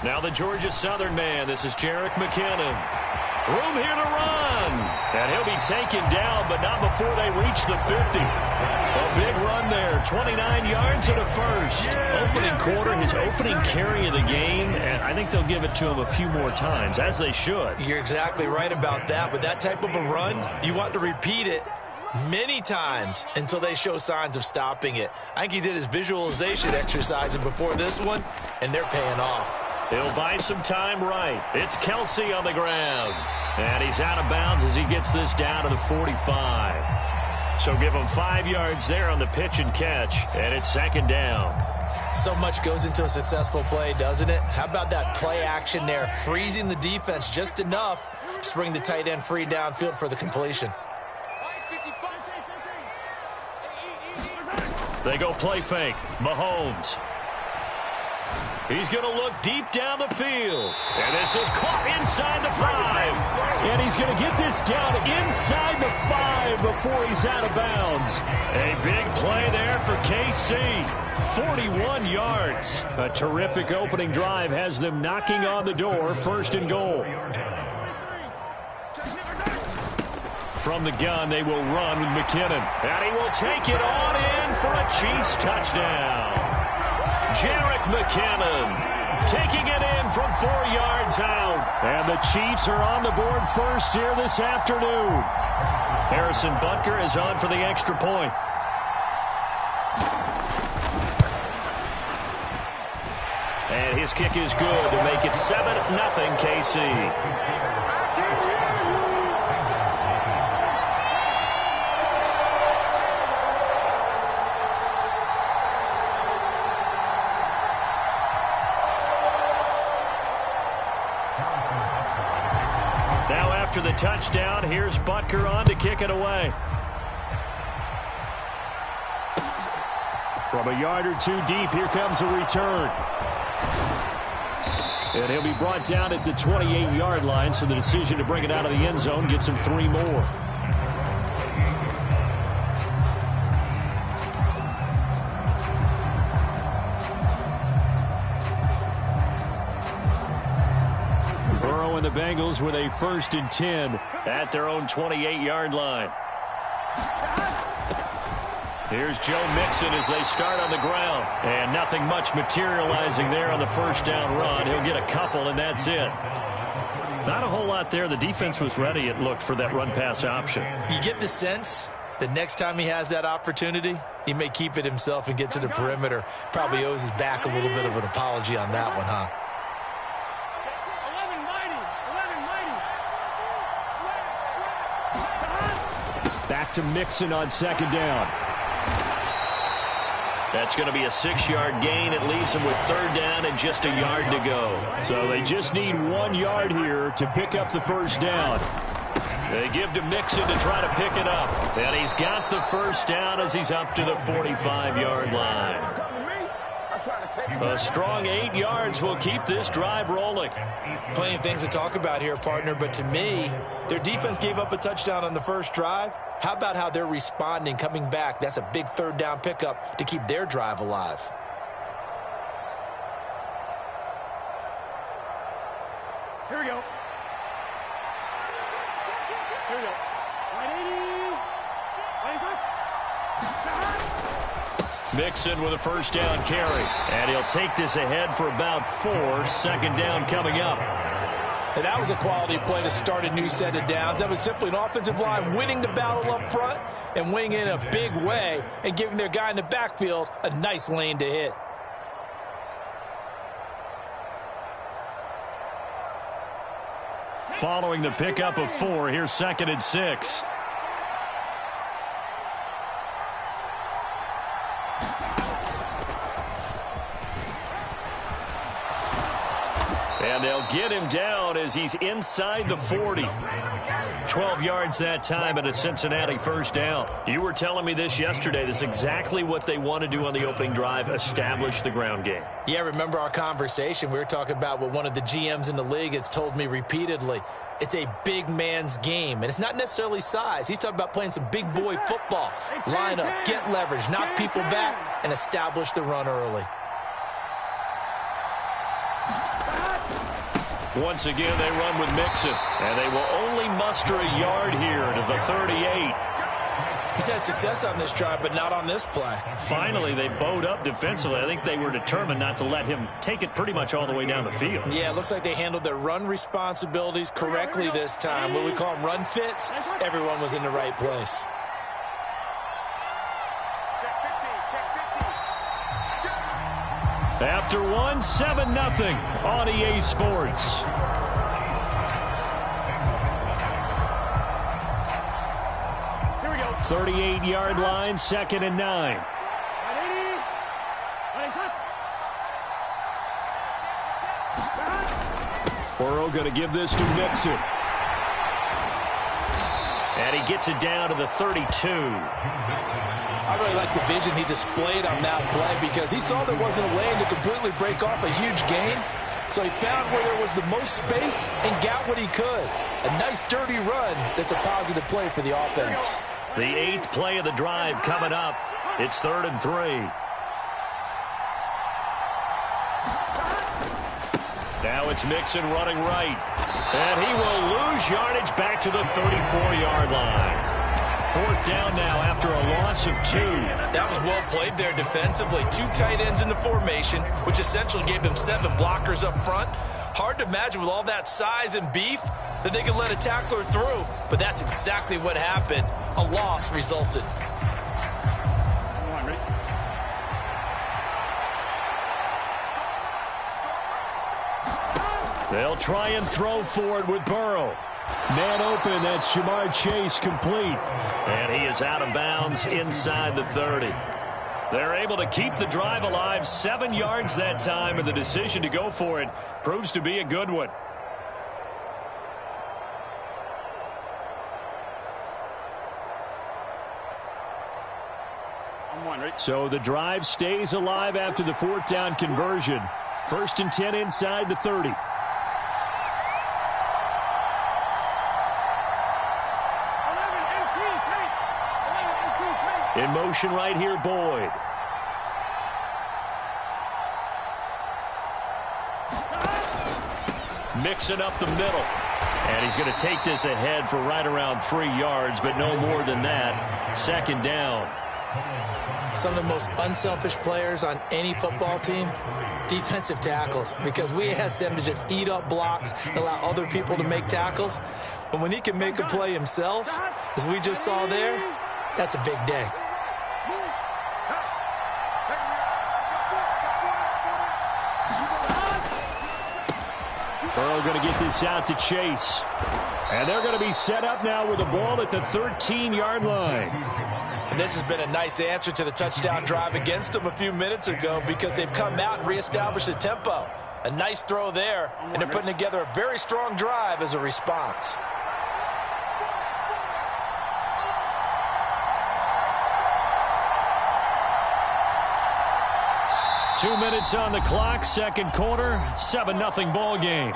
Now the Georgia Southern man. This is Jerick McKinnon. Room here to run. And he'll be taken down, but not before they reach the 50. A big run there. 29 yards and a first. Opening quarter, his opening carry of the game. And I think they'll give it to him a few more times, as they should. You're exactly right about that. With that type of a run, you want to repeat it many times until they show signs of stopping it. I think he did his visualization exercises before this one, and they're paying off. He'll buy some time right. It's Kelsey on the ground. And he's out of bounds as he gets this down to the 45. So give him 5 yards there on the pitch and catch. And it's second down. So much goes into a successful play, doesn't it? How about that play action there? Freezing the defense just enough to bring the tight end free downfield for the completion. They go play fake. Mahomes. He's going to look deep down the field. And this is caught inside the 5. And he's going to get this down inside the 5 before he's out of bounds. A big play there for KC. 41 yards. A terrific opening drive has them knocking on the door. First and goal. From the gun, they will run with McKinnon. And he will take it on in for a Chiefs touchdown. Jerick McKinnon taking it in from 4 yards out. And the Chiefs are on the board first here this afternoon. Harrison Butker is on for the extra point. And his kick is good to make it 7-0 KC. After the touchdown, here's Butker on to kick it away. From a yard or two deep, here comes a return. And he'll be brought down at the 28-yard line, so the decision to bring it out of the end zone gets him 3 more. The Bengals with a 1st and 10 at their own 28-yard line. Here's Joe Mixon as they start on the ground. And nothing much materializing there on the first down run. He'll get a couple, and that's it. Not a whole lot there. The defense was ready, it looked, for that run-pass option. You get the sense the next time he has that opportunity, he may keep it himself and get to the perimeter. Probably owes his back a little bit of an apology on that one, huh? To Mixon on second down. That's going to be a 6-yard gain. It leaves them with 3rd down and just a yard to go. So they just need 1 yard here to pick up the first down. They give to Mixon to try to pick it up. And he's got the first down as he's up to the 45-yard line. A strong 8 yards will keep this drive rolling. Plenty of things to talk about here, partner, but to me, their defense gave up a touchdown on the first drive. How about how they're responding, coming back? That's a big 3rd down pickup to keep their drive alive. Here we go. Here we go. 180. 180. Mixon with a first down carry. And he'll take this ahead for about 4. 2nd down coming up. And that was a quality play to start a new set of downs. That was simply an offensive line winning the battle up front and winning in a big way and giving their guy in the backfield a nice lane to hit. Following the pickup of 4, here's 2nd and 6. And they'll get him down as he's inside the 40. 12 yards that time and a Cincinnati first down. You were telling me this yesterday. This is exactly what they want to do on the opening drive, establish the ground game. Yeah, remember our conversation. We were talking about what one of the GMs in the league has told me repeatedly. It's a big man's game, and it's not necessarily size. He's talking about playing some big boy football. Line up, get leverage, knock people back, and establish the run early. Once again, they run with Mixon, and they will only muster a yard here to the 38. He's had success on this drive, but not on this play. Finally, they bowed up defensively. I think they were determined not to let him take it pretty much all the way down the field. Yeah, it looks like they handled their run responsibilities correctly this time. What we call them run fits, everyone was in the right place. After one, 7-0 on EA Sports. 38-yard line, 2nd and 9. Burrow going to give this to Mixon. And he gets it down to the 32. I really like the vision he displayed on that play because he saw there wasn't a lane to completely break off a huge gain. So he found where there was the most space and got what he could. A nice dirty run that's a positive play for the offense. The 8th play of the drive coming up. It's 3rd and 3. Now it's Mixon running right. And he will lose yardage back to the 34-yard line. 4th down now after a loss of 2. That was well played there defensively. 2 tight ends in the formation, which essentially gave them 7 blockers up front. Hard to imagine with all that size and beef that they could let a tackler through, but that's exactly what happened. A loss resulted. They'll try and throw for it with Burrow. Man open, that's Jamar Chase complete. And he is out of bounds inside the 30. They're able to keep the drive alive, 7 yards that time, and the decision to go for it proves to be a good one. So the drive stays alive after the 4th down conversion. 1st and 10 inside the 30. In motion right here, Boyd. Mixing up the middle. And he's going to take this ahead for right around 3 yards, but no more than that. 2nd down. Some of the most unselfish players on any football team, defensive tackles, because we ask them to just eat up blocks and allow other people to make tackles. But when he can make a play himself, as we just saw there, that's a big day. Burrow going to get this out to Chase. And they're going to be set up now with the ball at the 13-yard line. And this has been a nice answer to the touchdown drive against them a few minutes ago because they've come out and reestablished the tempo. A nice throw there, and they're putting together a very strong drive as a response. Two minutes on the clock, 2nd quarter, 7-0 ball game.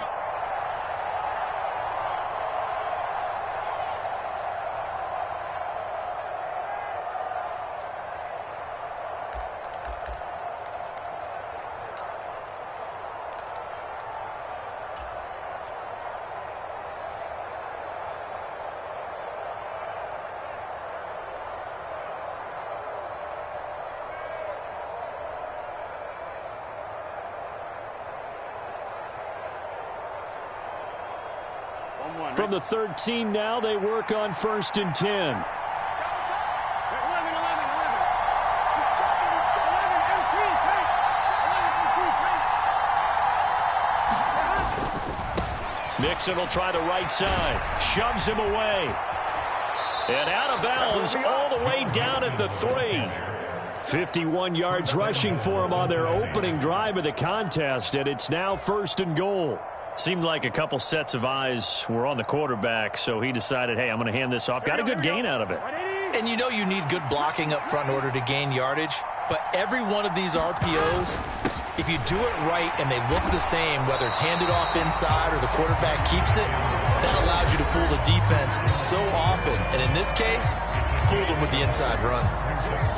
From the 13 now, they work on 1st and 10. Mixon will try the right side. Shoves him away. And out of bounds all the way down at the 3. 51 yards rushing for him on their opening drive of the contest, and it's now 1st and goal. Seemed like a couple sets of eyes were on the quarterback, so he decided, hey, I'm going to hand this off. Got a good gain out of it. And you know you need good blocking up front in order to gain yardage, but every one of these RPOs, if you do it right and they look the same, whether it's handed off inside or the quarterback keeps it, that allows you to fool the defense so often. And in this case, fooled him with the inside run.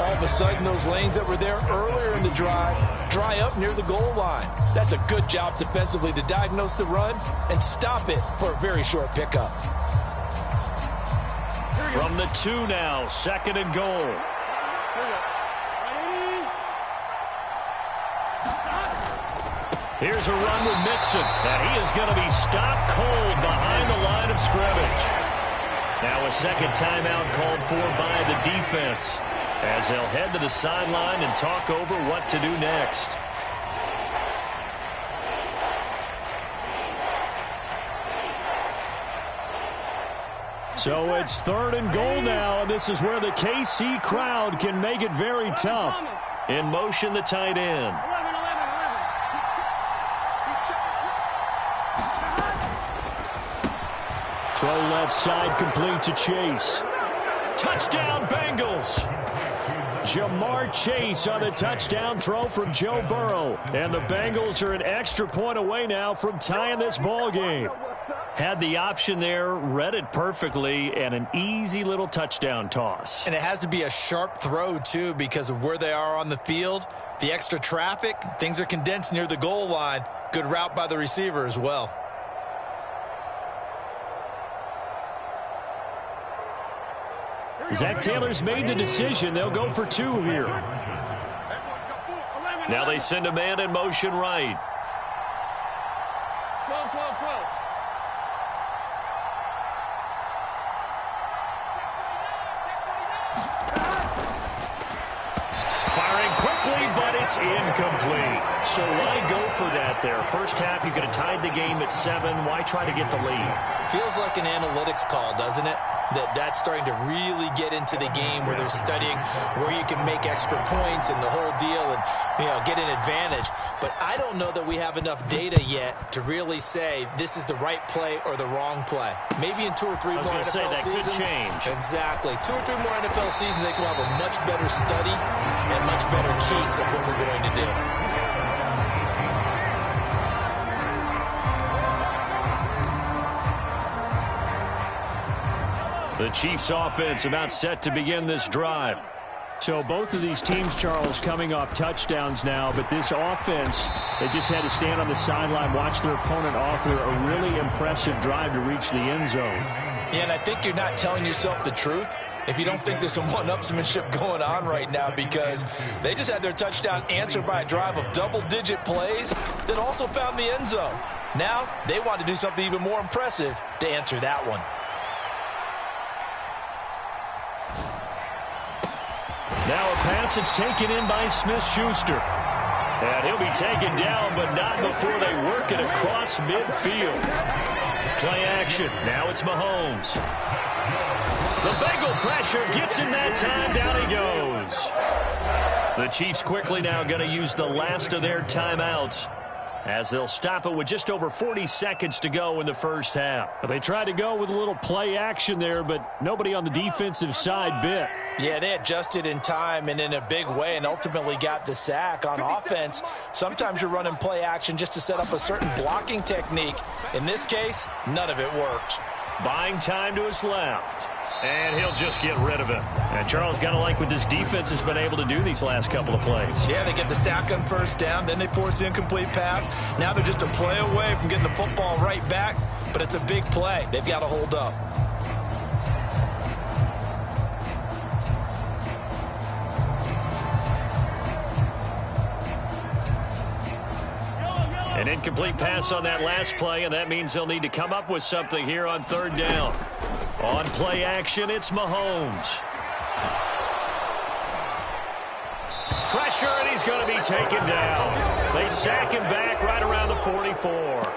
All of a sudden, those lanes that were there earlier in the drive dry up near the goal line. That's a good job defensively to diagnose the run and stop it for a very short pickup. From the 2 now, 2nd and goal. Here's a run with Mixon, and he is going to be stopped cold behind the line of scrimmage. Now a second timeout called for by the defense, as they'll head to the sideline and talk over what to do next. So it's 3rd and goal now, and this is where the KC crowd can make it very tough. In motion, the tight end. Throw left side, complete to Chase. Touchdown, Bengals. Jamar Chase on the touchdown throw from Joe Burrow. And the Bengals are an extra point away now from tying this ball game. Had the option there, read it perfectly, and an easy little touchdown toss. And it has to be a sharp throw, too, because of where they are on the field. The extra traffic, things are condensed near the goal line. Good route by the receiver as well. Zach Taylor's made the decision. They'll go for 2 here. Now they send a man in motion right. 12, 12, 12. Firing quickly, but it's incomplete. So why go for that there? First half, you could have tied the game at 7. Why try to get the lead? Feels like an analytics call, doesn't it? That's starting to really get into the game where they're studying where you can make extra points and the whole deal and, get an advantage. But I don't know that we have enough data yet to really say this is the right play or the wrong play. Maybe in 2 or 3 more NFL seasons. Could change. Exactly. 2 or 3 more NFL seasons, they can have a much better study and much better case of what we're going to do. The Chiefs offense about set to begin this drive. So both of these teams, Charles, coming off touchdowns now, but this offense, they just had to stand on the sideline, watch their opponent author a really impressive drive to reach the end zone. Yeah, and I think you're not telling yourself the truth if you don't think there's some one-upsmanship going on right now, because they just had their touchdown answered by a drive of double-digit plays that also found the end zone. Now they want to do something even more impressive to answer that one. Now a pass that's taken in by Smith-Schuster. And he'll be taken down, but not before they work it across midfield. Play action. Now it's Mahomes. The Bengal pressure gets him that time. Down he goes. The Chiefs quickly now going to use the last of their timeouts, as they'll stop it with just over 40 seconds to go in the first half. They tried to go with a little play action there, but nobody on the defensive side bit. Yeah, they adjusted in time and in a big way and ultimately got the sack. On offense, sometimes you're running play action just to set up a certain blocking technique. In this case, none of it worked. Buying time to his left. And he'll just get rid of it. And Charles, got to like what this defense has been able to do these last couple of plays. Yeah, they get the sack on first down, then they force the incomplete pass. Now they're just a play away from getting the football right back, but it's a big play. They've got to hold up. An incomplete pass on that last play, and that means they'll need to come up with something here on 3rd down. On play action, it's Mahomes. Pressure, and he's going to be taken down. They sack him back right around the 44.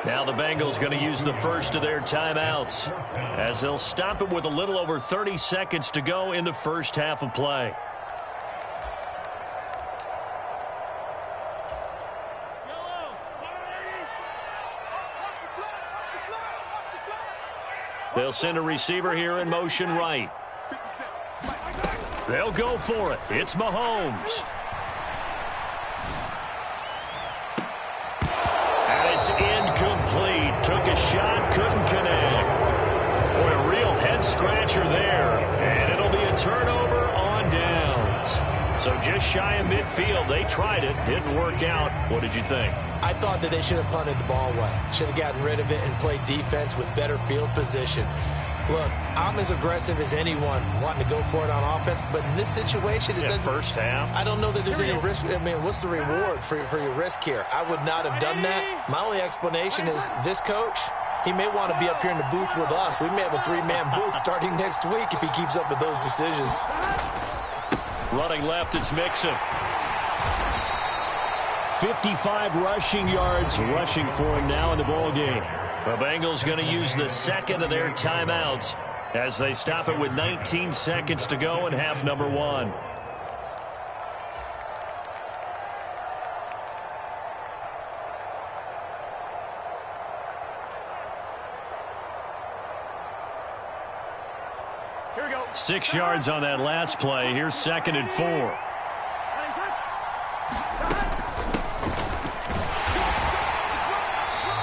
Now the Bengals going to use the first of their timeouts, as they'll stop it with a little over 30 seconds to go in the first half of play. They'll send a receiver here in motion right. They'll go for it. It's Mahomes. And it's incomplete. Took a shot, couldn't connect. Boy, a real head scratcher there. And it'll be a turnover on downs. So just shy of midfield. They tried it. Didn't work out. What did you think? I thought that they should have punted the ball away. Should have gotten rid of it and played defense with better field position. Look, I'm as aggressive as anyone wanting to go for it on offense, but in this situation, it doesn't. First half. I don't know that there's any risk. I mean, what's the reward for your risk here? I would not have done that. My only explanation is this coach, he may want to be up here in the booth with us. We may have a three-man booth starting next week if he keeps up with those decisions. Running left, it's Mixon. 55 rushing yards rushing for him now in the ball game. The Bengals going to use the second of their timeouts as they stop it with 19 seconds to go in half number 1. Here we go. 6 yards on that last play. Here's 2nd and 4.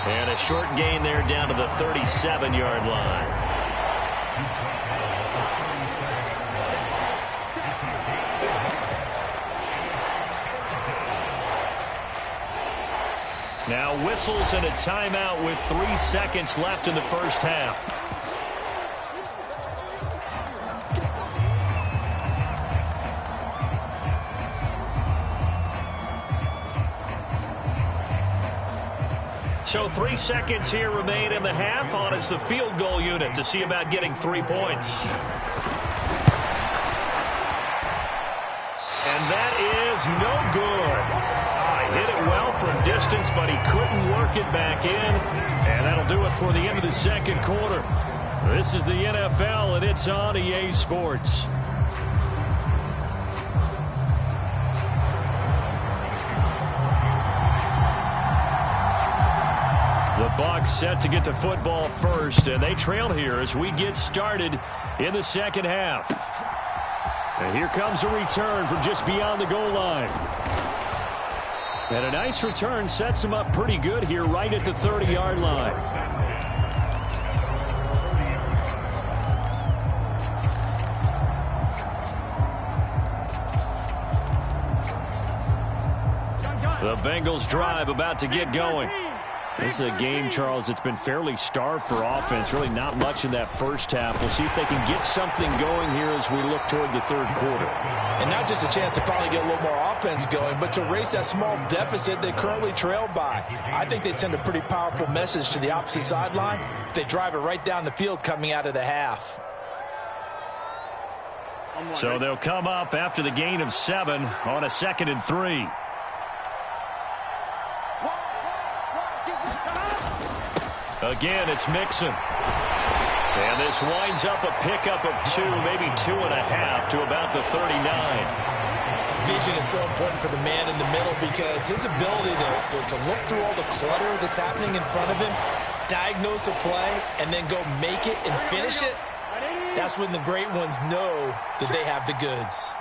And a short gain there down to the 37-yard line. Now whistles and a timeout with 3 seconds left in the first half. So 3 seconds here remain in the half. On is the field goal unit to see about getting 3 points. And that is no good. Hit it well from distance, but he couldn't work it back in. And that'll do it for the end of the second quarter. This is the NFL, and it's on EA Sports. The Bucs set to get the football first, and they trail here as we get started in the second half. And here comes a return from just beyond the goal line. And a nice return sets him up pretty good here right at the 30-yard line. The Bengals drive about to get going. This is a game, Charles, that's been fairly starved for offense. Really not much in that first half. We'll see if they can get something going here as we look toward the third quarter. And not just a chance to finally get a little more offense going, but to erase that small deficit they currently trailed by. I think they'd send a pretty powerful message to the opposite sideline if they drive it right down the field coming out of the half. So they'll come up after the gain of 7 on a 2nd and 3. Again, it's Mixon. And this winds up a pickup of 2, maybe 2.5 to about the 39. Vision is so important for the man in the middle because his ability to look through all the clutter that's happening in front of him, diagnose a play, and then go make it and finish it, that's when the great ones know that they have the goods.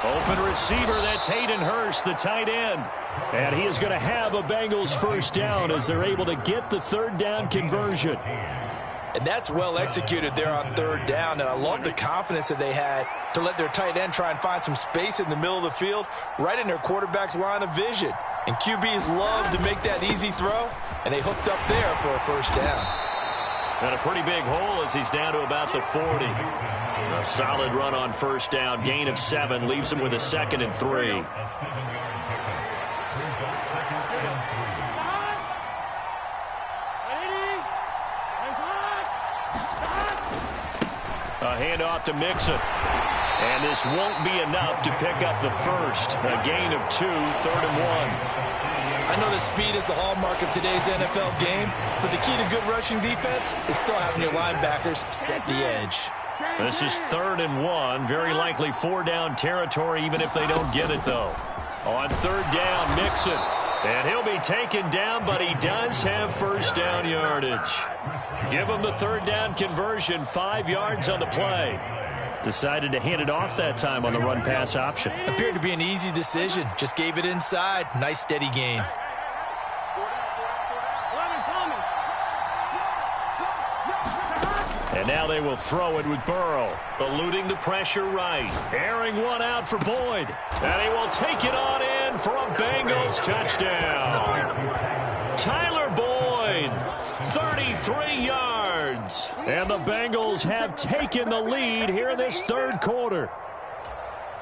Open receiver, that's Hayden Hurst, the tight end. And he is going to have a Bengals first down as they're able to get the third down conversion. And that's well executed there on third down. And I love the confidence that they had to let their tight end try and find some space in the middle of the field, right in their quarterback's line of vision. And QBs love to make that easy throw, and they hooked up there for a first down. And a pretty big hole as he's down to about the 40. A solid run on first down. Gain of 7 leaves him with a 2nd and 3. A handoff to Mixon. And this won't be enough to pick up the first. A gain of 2, 3rd and 1. I know that speed is the hallmark of today's NFL game, but the key to good rushing defense is still having your linebackers set the edge. This is 3rd and 1. Very likely 4-down territory, even if they don't get it, though. On 3rd down, Mixon. And he'll be taken down, but he does have first down yardage. Give him the 3rd down conversion, 5 yards on the play. Decided to hand it off that time on the run-pass option. Appeared to be an easy decision. Just gave it inside. Nice steady gain. And now they will throw it with Burrow, eluding the pressure right. Airing one out for Boyd. And he will take it on in for a Bengals touchdown. Tyler Boyd, 33 yards. And the Bengals have taken the lead here in this third quarter.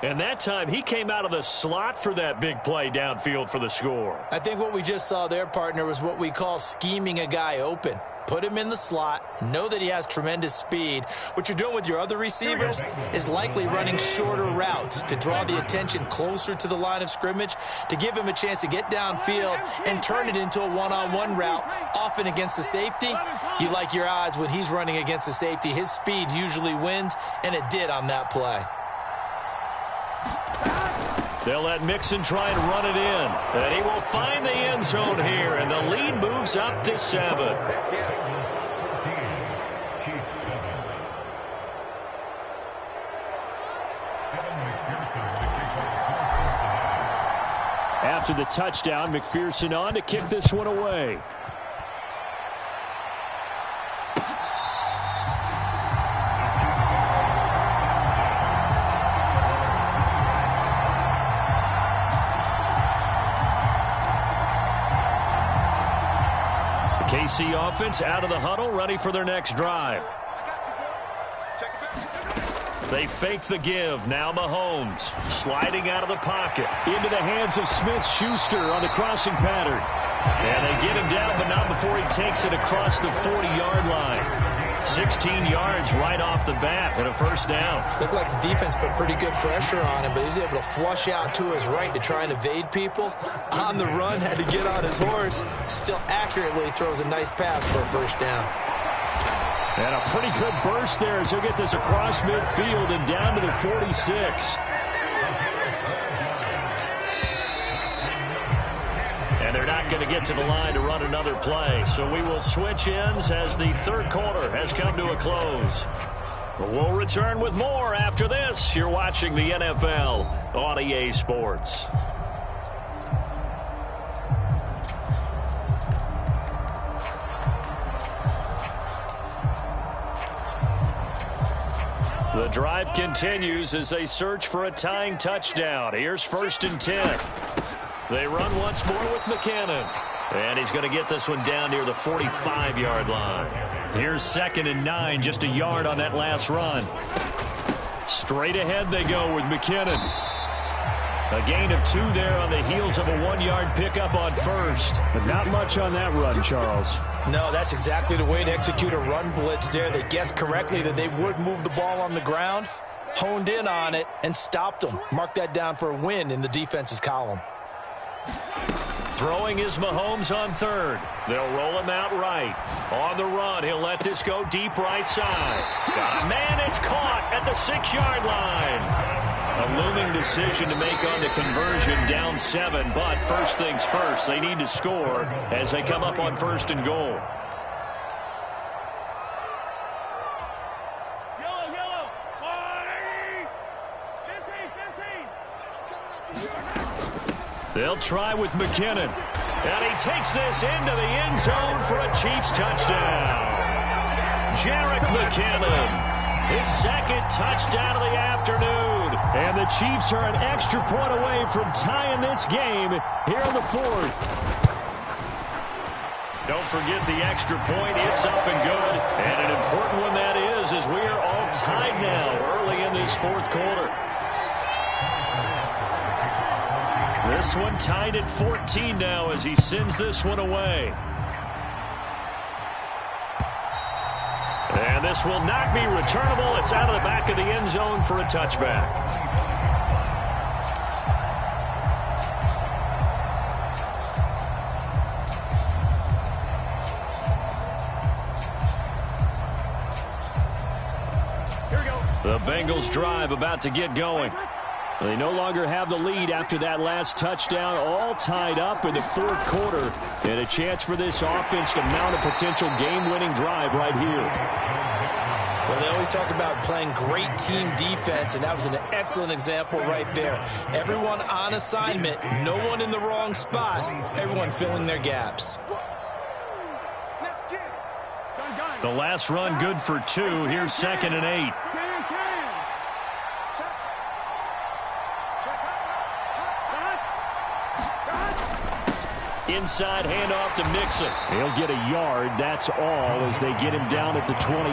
And that time, he came out of the slot for that big play downfield for the score. I think what we just saw there, partner, was what we call scheming a guy open. Put him in the slot, know that he has tremendous speed. What you're doing with your other receivers is likely running shorter routes to draw the attention closer to the line of scrimmage, to give him a chance to get downfield and turn it into a one-on-one route, often against the safety. You like your odds when he's running against the safety. His speed usually wins, and it did on that play. They'll let Mixon try and run it in. And he will find the end zone here, and the lead moves up to 7. After the touchdown, McPherson on to kick this one away. KC offense out of the huddle, ready for their next drive. They fake the give. Now Mahomes sliding out of the pocket into the hands of Smith-Schuster on the crossing pattern. And they get him down, but not before he takes it across the 40-yard line. 16 yards right off the bat and a first down. Looked like the defense put pretty good pressure on him, but he's able to flush out to his right to try and evade people. On the run, had to get on his horse. Still accurately throws a nice pass for a first down. And a pretty good burst there as he'll get this across midfield and down to the 46. And they're not going to get to the line to run another play. So we will switch ends as the third quarter has come to a close. We'll return with more after this. You're watching the NFL on EA Sports. The drive continues as they search for a tying touchdown. Here's 1st and 10. They run once more with McKinnon. And he's going to get this one down near the 45-yard line. Here's 2nd and 9, just a yard on that last run. Straight ahead they go with McKinnon. A gain of 2 there on the heels of a 1-yard pickup on first. But not much on that run, Charles. No, that's exactly the way to execute a run blitz there. They guessed correctly that they would move the ball on the ground, honed in on it, and stopped them. Mark that down for a win in the defense's column. Throwing is Mahomes on 3rd. They'll roll him out right. On the run, he'll let this go deep right side. Got a man, it's caught at the 6-yard line. A looming decision to make on the conversion, down 7. But first things first, they need to score as they come up on 1st and goal. Yellow. 15. They'll try with McKinnon. And he takes this into the end zone for a Chiefs touchdown. Jerick McKinnon, his 2nd touchdown of the afternoon. And the Chiefs are an extra point away from tying this game here in the 4th. Don't forget the extra point. It's up and good. And an important one that is, as we are all tied now early in this 4th quarter. This one tied at 14 now as he sends this one away. And this will not be returnable. It's out of the back of the end zone for a touchback. Here we go. The Bengals drive about to get going. They no longer have the lead after that last touchdown, all tied up in the 4th quarter. And a chance for this offense to mount a potential game-winning drive right here. Well, they always talk about playing great team defense, and that was an excellent example right there. Everyone on assignment, no one in the wrong spot, everyone filling their gaps. Let's get it. Gun. The last run good for 2. Here's 2nd and 8. Inside handoff to Mixon. He'll get a yard. That's all as they get him down at the 28.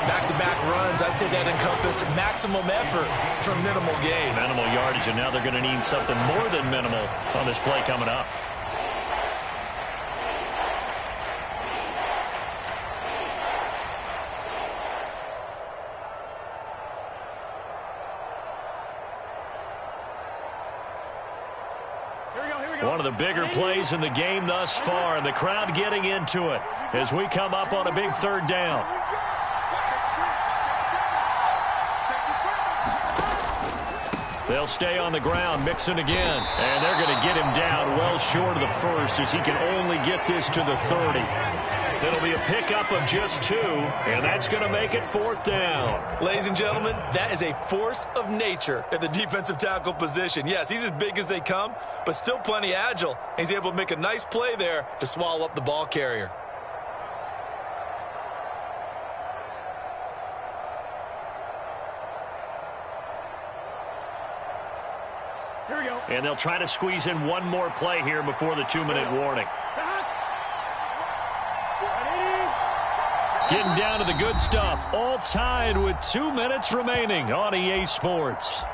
Back-to-back runs, I'd say that encompassed maximum effort for minimal gain. Minimal yardage, and now they're going to need something more than minimal on this play coming up. One of the bigger plays in the game thus far, and the crowd getting into it as we come up on a big 3rd down. They'll stay on the ground, Mixon again, and they're going to get him down well short of the 1st as he can only get this to the 30. It'll be a pickup of just 2, and that's going to make it 4th down. Ladies and gentlemen, that is a force of nature at the defensive tackle position. Yes, he's as big as they come, but still plenty agile. He's able to make a nice play there to swallow up the ball carrier. And they'll try to squeeze in one more play here before the 2-minute warning. Getting down to the good stuff. All tied with 2 minutes remaining on EA Sports.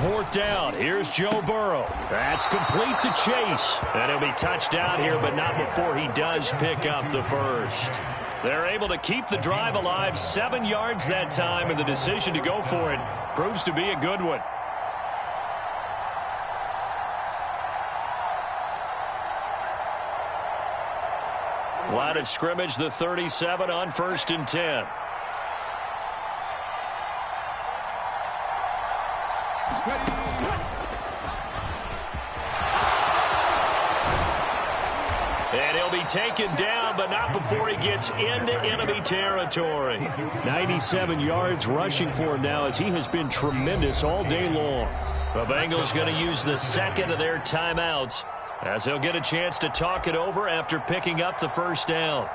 Fourth down. Here's Joe Burrow. That's complete to Chase. And he'll be touched down here, but not before he does pick up the 1st. They're able to keep the drive alive. 7 yards that time, and the decision to go for it proves to be a good one. Line of scrimmage, the 37 on 1st and 10. And he'll be taken down, but not before he gets into enemy territory. 97 yards rushing for him now as he has been tremendous all day long. The Bengals going to use the 2nd of their timeouts as he'll get a chance to talk it over after picking up the 1st down.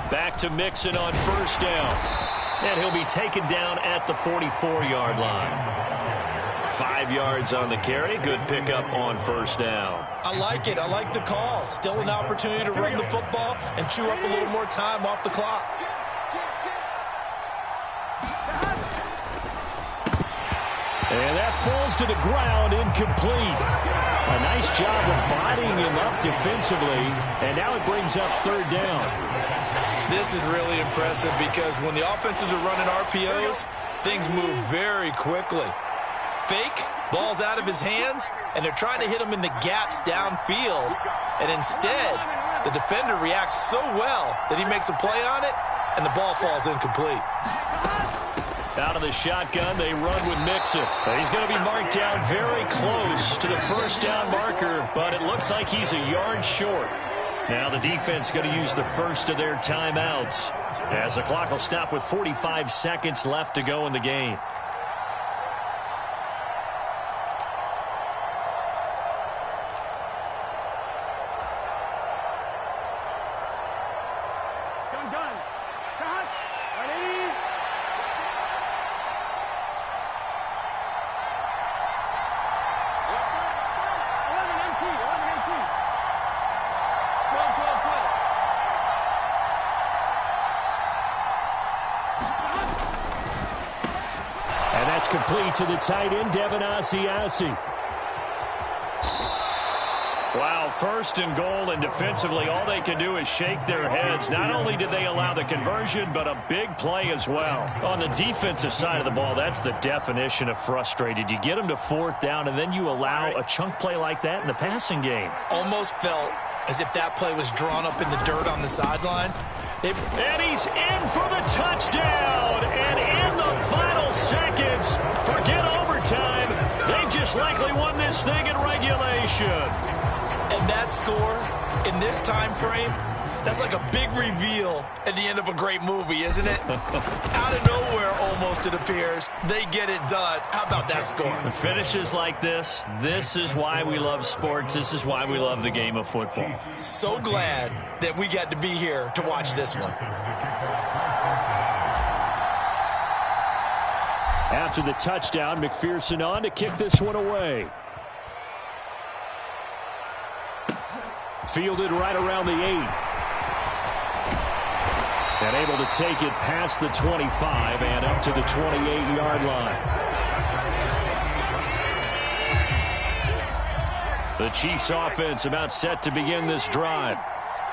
Back to Mixon on 1st down. And he'll be taken down at the 44-yard line. 5 yards on the carry. Good pickup on 1st down. I like it. I like the call. Still an opportunity to run the football and chew up a little more time off the clock. And that falls to the ground, incomplete. A nice job of bodying him up defensively, and now it brings up 3rd down. This is really impressive because when the offenses are running RPOs, things move very quickly. Fake, ball's out of his hands, and they're trying to hit him in the gaps downfield. And instead, the defender reacts so well that he makes a play on it, and the ball falls incomplete. Out of the shotgun, they run with Mixon. He's going to be marked down very close to the 1st down marker, but it looks like he's a yard short. Now the defense going to use the 1st of their timeouts as the clock will stop with 45 seconds left to go in the game. Complete to the tight end, Devin Asiasi. Wow, First and goal, and defensively, all they can do is shake their heads. Not only did they allow the conversion, but a big play as well. On the defensive side of the ball, that's the definition of frustrated. You get them to fourth down, and then you allow a chunk play like that in the passing game. Almost felt as if that play was drawn up in the dirt on the sideline. And he's in for the touchdown. And in the final seconds, forget overtime, they just likely won this thing in regulation. And that score in this time frame, that's like a big reveal at the end of a great movie, isn't it? Out of nowhere, almost, it appears, they get it done. How about that score? The finishes like this is why we love sports. This is why we love the game of football. So glad that we got to be here to watch this one. After the touchdown, McPherson on to kick this one away. Fielded right around the 8. And able to take it past the 25 and up to the 28-yard line. The Chiefs offense about set to begin this drive.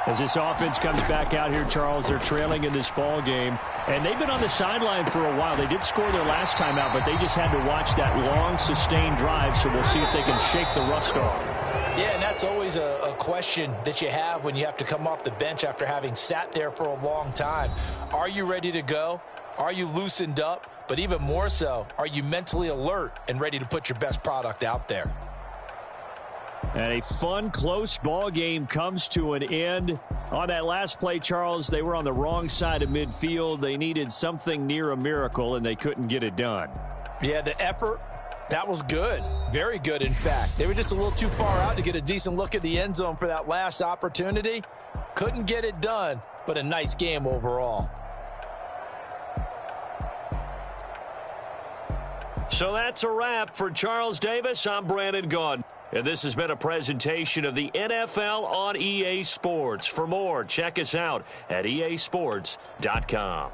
As this offense comes back out here, Charles, they're trailing in this ball game. And they've been on the sideline for a while. They did score their last time out, but they just had to watch that long, sustained drive, so we'll see if they can shake the rust off. Yeah, and that's always a question that you have when you have to come off the bench after having sat there for a long time. Are you ready to go? Are you loosened up? But even more so, are you mentally alert and ready to put your best product out there? And a fun, close ball game comes to an end. On that last play, Charles, they were on the wrong side of midfield. They needed something near a miracle, and they couldn't get it done. Yeah, the effort, that was good. Very good, in fact. They were just a little too far out to get a decent look at the end zone for that last opportunity. Couldn't get it done, but a nice game overall. So that's a wrap for Charles Davis. I'm Brandon Gaudin. And this has been a presentation of the NFL on EA Sports. For more, check us out at easports.com.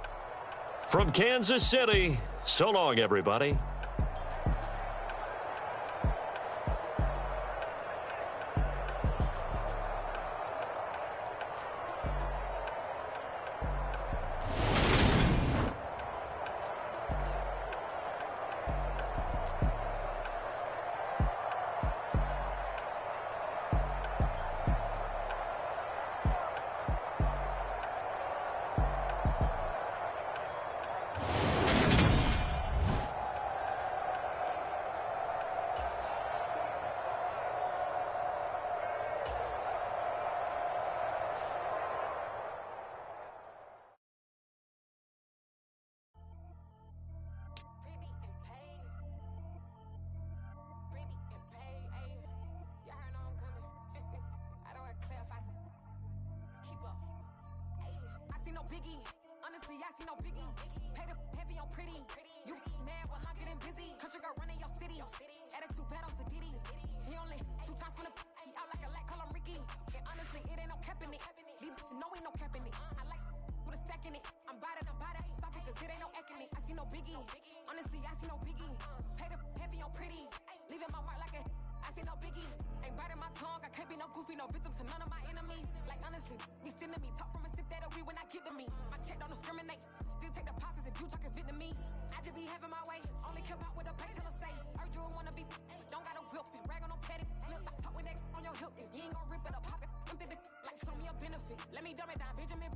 From Kansas City, so long, everybody. Biggie, honestly, I see no biggie. Pay the heavy on pretty. You mad while I'm getting busy. Country girl running your city. Attitude bad on the Diddy. He only 2 times from the he out like a lack, call him Ricky. And honestly, it ain't no cap in it. These know ain't no cap in it. I like with a stack in it. I'm bad. Stop it, cause it ain't no eck in it. I see no biggie. Honestly, I see no biggie. Pay the heavy on pretty. Leaving my mark like a I see no biggie. Ain't biting my tongue. I can't be no goofy, no victim to none of my enemies. Like honestly, be sending me talk from a sip that we when I get to me. My check don't discriminate. Still take deposits if you talking Vietnamese. I just be having my way. Only come out with a pay till I say. Heard you wanna be, don't got a whip and brag on no petty. Let's stop talking that on your hip. If you ain't gon' rip it up, pop it. Empty the like show me a benefit. Let me dumb it down, Benjamin.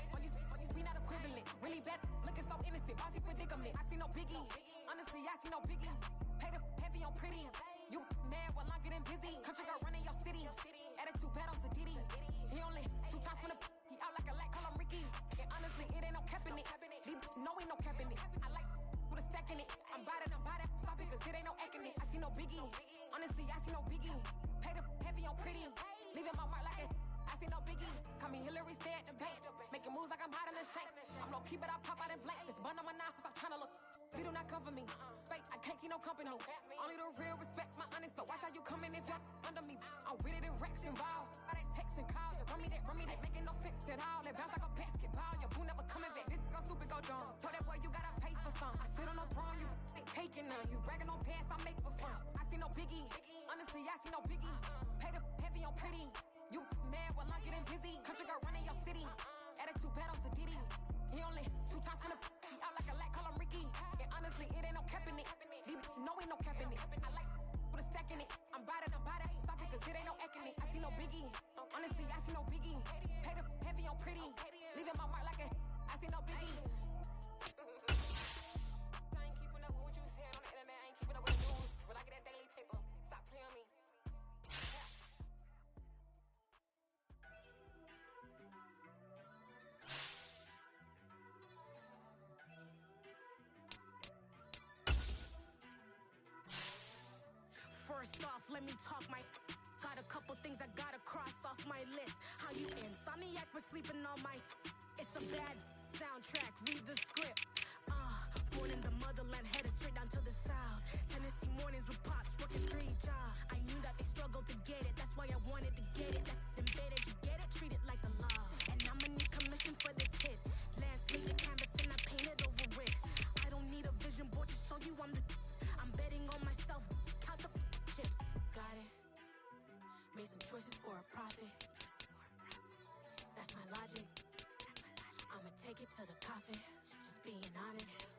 On these we not equivalent. Really bad, looking so innocent. Bossy predicament. I see no biggie. Honestly, I see no biggie. Pay the heavy on pretty. You mad while I'm getting busy. Country girl running your city. Attitude bad on the Diddy. He only 2 times from the he out like a lack, call him Ricky. And honestly, it ain't no cap in it. These know ain't no cap in it. I like with a stack in it. I'm bad. Stop it, cause it ain't no eck in it. I see no biggie. Honestly, I see no biggie. Pay the heavy on pretty. Leaving my mark like a I see no biggie. Call me Hillary, stay at the bank. Making moves like I'm hiding the shank. I'm low key, but I pop out in black. This bun on my knife, stop trying to look. They do not cover me. Fake, I can't keep no company. Only the real respect my honest. So watch how you come in if you're under me. I'm with it and Rex involved. I they text and calls. Run me that, making no sense at all. It bounce like a basketball. Your boo never coming back. This go stupid, go dumb. Told that boy you gotta pay for some. I sit on no throne, you ain't taking none. You bragging on pants, I make for fun. I see no biggie. Honestly, I see no biggie. Pay the heavy on pretty. let me talk my. Got a couple things I gotta cross off my list. How you insomniac for sleeping on my. It's a bad soundtrack, read the script. Born in the motherland, headed straight down to the south. Tennessee mornings with pops, working 3 jobs. I knew that they struggled to get it, that's why I wanted to get it. That embedded, you get it, treat it like a law. And I'ma need commission for this hit. Landscape the canvas and I painted over it. I don't need a vision board to show you I'm betting on myself, count the chips. Got it. Made some choices for a profit. That's my logic. I'ma take it to the coffin, just being honest.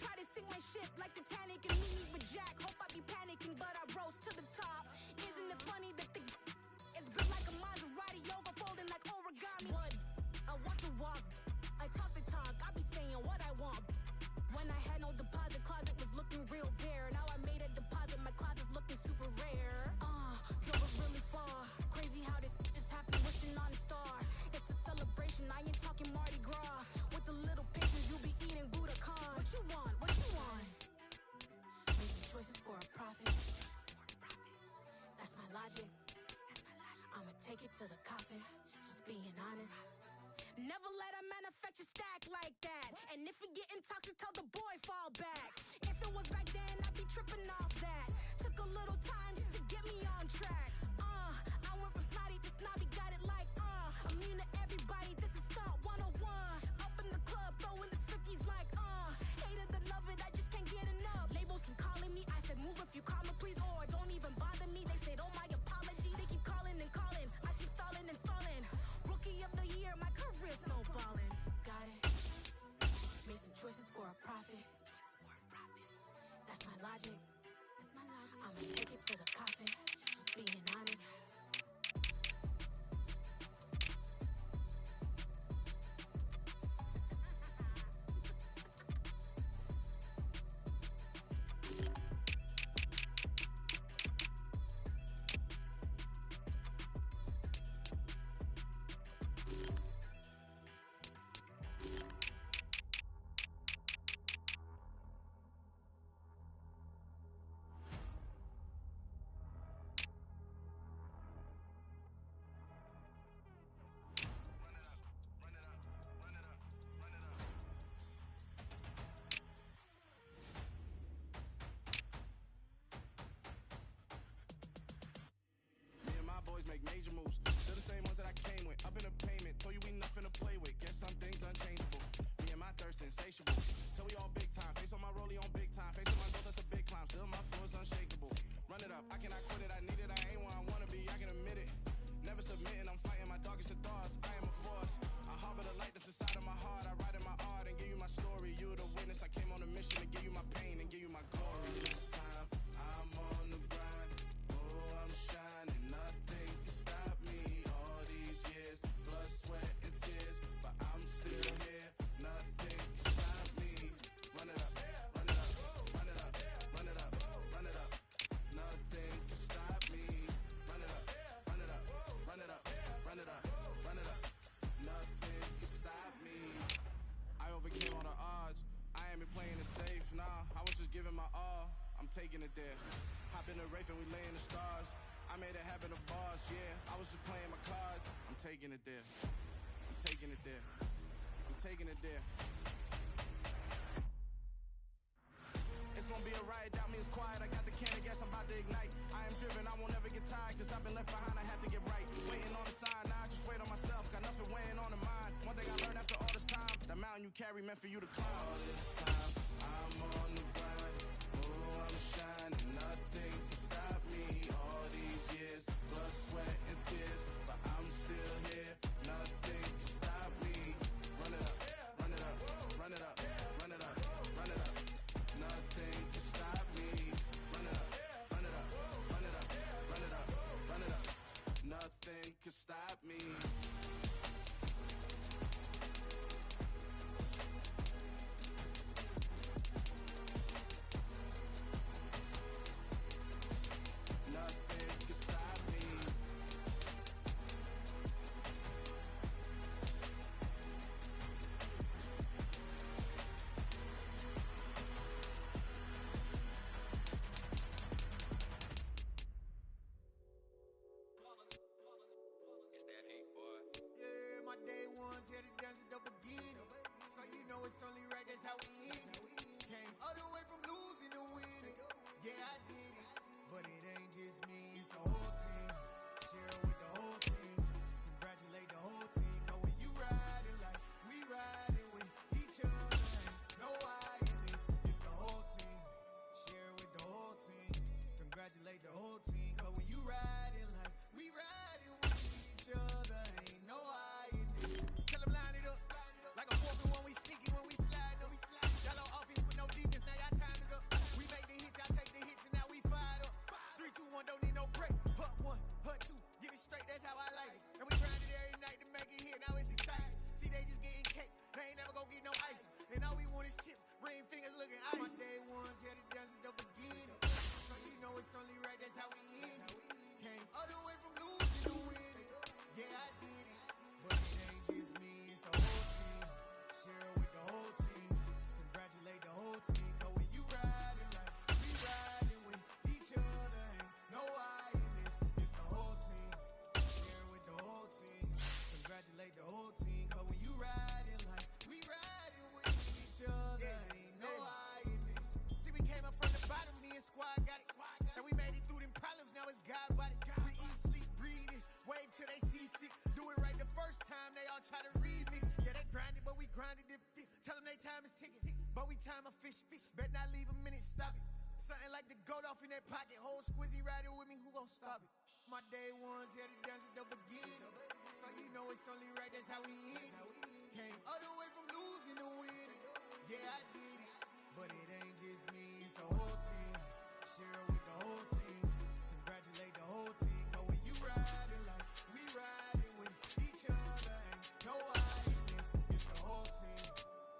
Try to sink my ship like Titanic and leave me with Jack. Hope I be panicking, but I rose to the top. Isn't it funny that the it's built like a Maserati, yoga folding like origami? What? I walk the walk, I talk the talk, I be saying what I want. When I had no deposit, closet was looking real bare. Now I made a deposit, my closet's looking super rare. Drove it really far. Crazy how did this happen, wishing on a star. It's a celebration, I ain't talking Mardi Gras. With a little patience, you be eating Budokan. What you want? What you want? Make some choices for a profit. That's my logic. I'ma take it to the coffin, just being honest. Never let a manufacture stack like that. And if it getting toxic, tell the boy fall back. If it was back then, I'd be tripping off that. Took a little time just to get me on track. I went from snotty to snobby, got it like, immune to everybody, this is stunt 101. Up in the club, throwing this 50s like, hated to love it, I just can't get enough. Labels keep calling me, I said move if you call me, please, or don't even bother me. They said, oh my apology, they keep calling and calling. I keep stalling and stalling. Rookie of the year, my career snowballing. Got it. Made some choices for a profit. That's my logic. I'ma take it to the coffin, just being honest. Boys make major moves. They're the same ones that I came with. Up in the payment, told you we nothing to play with. Guess some things unchangeable. Me and my thirst insatiable. So we all big time. Face on my rollie on big time. Face on my goals, that's a big climb. Still my flow is unshakable. Run it up, I cannot quit it. I need it, I ain't where I wanna be. I can admit it. Never submitting, I'm fighting my darkest of thoughts. I am a force. I harbor the light that's inside of my heart. I write in my art and give you my story. You the witness. I came on a mission to give you my pain and give you my glory. This time, I'm on the grind. Oh, I'm shining. Nothing can stop me. All these years, blood, sweat, and tears. But I'm still here. Nothing can stop me. Run it up, run it up, run it up, run it up, run it up. Nothing can stop me. Run it up, run it up, run it up, run it up, run it up. Nothing can stop me. I overcame all the odds. I ain't been playing it safe, nah. I was just giving my all. I'm taking it there. Hop in the Wraith and we lay in the stars. I made it happen to boss, yeah. I was just playing my cards. I'm taking it there. I'm taking it there. I'm taking it there. It's gonna be a riot, doubt me it's quiet. I got the can of gas, I'm about to ignite. I am driven, I won't ever get tired, cause I've been left behind, I have to get right. Waiting on the sign, now I just wait on myself. Got nothing weighing on the mind. One thing I learned after all this time, the mountain you carry meant for you to climb. All this time, I'm on the grind. Oh, I'm shining, nothing can stop me. All these years, blood, sweat, and tears. But I'm still here, nothing can stop me. Run it up, run it up, run it up, run it up, run it up. Nothing can stop me. Run it up, run it up, run it up, run it up, run it up. Nothing can stop me. how we end it. Came all the way from losing to winning. Yeah, I did it. But it ain't just me, it's the whole team. Share it with the whole team. Congratulate the whole team. Cause when you riding like we riding with each other, ain't no I in this, it's the whole team. Share it with the whole team. Congratulate the whole team. Cause when you riding like we riding with each other, ain't no I in this. Tell them line it up. Like a 4-1, we sneaky when we slide up. Y'all on offense with no defense, now y'all time is up. We make the hits, y'all take the hits, and now we fired up. 3, 2, 1, don't need no break. Hut 1, hut 2, get it straight, that's how I like it. And we grind it every night to make it hit, now it's exciting. See, they just getting cake, they ain't never gonna get no ice. And all we want is chips, ring fingers looking ice. My day ones had to dance at the beginning. So you know it's only right, that's how we end it. Came all the way from losing to winning. Yeah, I did it. But it ain't just me, it's the whole team. Share it with the whole team. Congratulate the whole team. Cause when you riding like we riding with each other, ain't no I in this, it's the whole team. Share it with the whole team. Congratulate the whole team. Cause when you riding like we riding with each other, ain't no I in this. See, we came up from the bottom, me and squad got it. And we made it through them problems, now it's God body. We eat, sleep, breathe this, wave till they see sick. Do it right the first time, they all try to remix. Yeah, they grinded, but we grinded if. Tell them they time is ticking, but we time a fish. Bet not leave a minute, stop it. Something like the goat off in that pocket. Whole squizzy riding with me, who gon' stop it? My day ones here to dance at the beginning. So you know it's only right, that's how we end it. Came all the way from losing to winning. Yeah, I did it. But it ain't just me, it's the whole team. Share it with the whole team. Congratulate the whole team. Cause when you riding like we riding with each other, ain't no I in this, it's the whole team.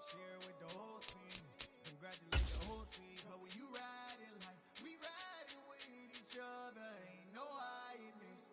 Share it with the whole team. Congratulate the whole team. Cause when you riding like we riding with each other, ain't no I in this.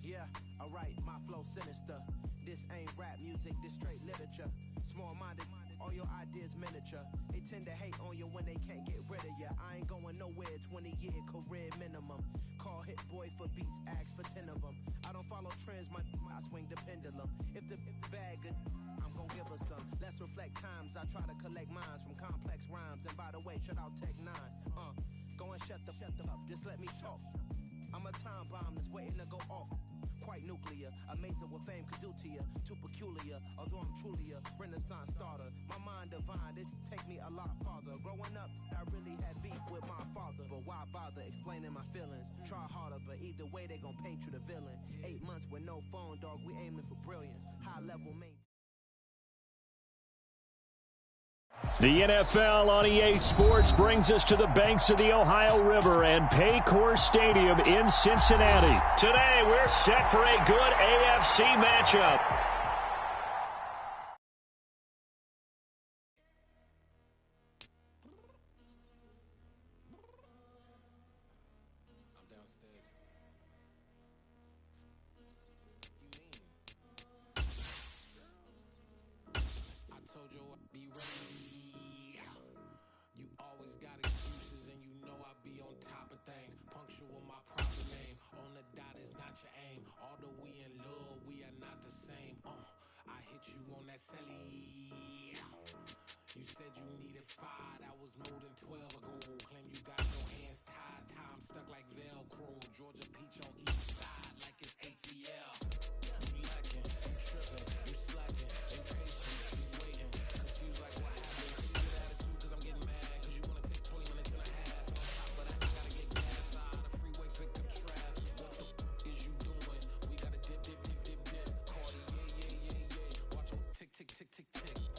Yeah, alright, my flow sinister. This ain't rap music, this straight literature. Small-minded, all your ideas miniature. They tend to hate on you when they can't get rid of you. I ain't going nowhere, 20-year career minimum. Call hit boy for beats, ask for 10 of them. I don't follow trends, I swing the pendulum. If the bag good, I'm gon' give her some. Let's reflect times, I try to collect minds from complex rhymes. And by the way, shout out Tech 9. Go and shut the up, just let me talk. I'm a time bomb that's waiting to go off. Quite nuclear, amazing what fame could do to you. Too peculiar, although I'm truly a renaissance starter. My mind divine, it take me a lot farther. Growing up, I really had beef with my father. But why bother explaining my feelings? Try harder, but either way they gon' paint you the villain. 8 months with no phone, dog, we aiming for brilliance. High level main. The NFL on EA Sports brings us to the banks of the Ohio River and Paycor Stadium in Cincinnati. Today, we're set for a good AFC matchup. I'm downstairs. I told you I'd be ready. You always got excuses and you know I be on top of things. Punctual my proper name. On the dot is not your aim. Although we in love, we are not the same. I hit you on that celly. You said you needed 5, that was more than 12 ago. Claim you got your hands tied, time stuck like Velcro. Georgia peach on each side like it's ATL. You lacking, you tripping, you slacking, impatient, you waiting, confused like what happened. You get attitude cause I'm getting mad, cause you wanna take 20 minutes and a half. And on top of that, I gotta get gas out of the freeway, pick up traffic. What the is you doing? We gotta dip. Cardi, yeah. Watch your tick.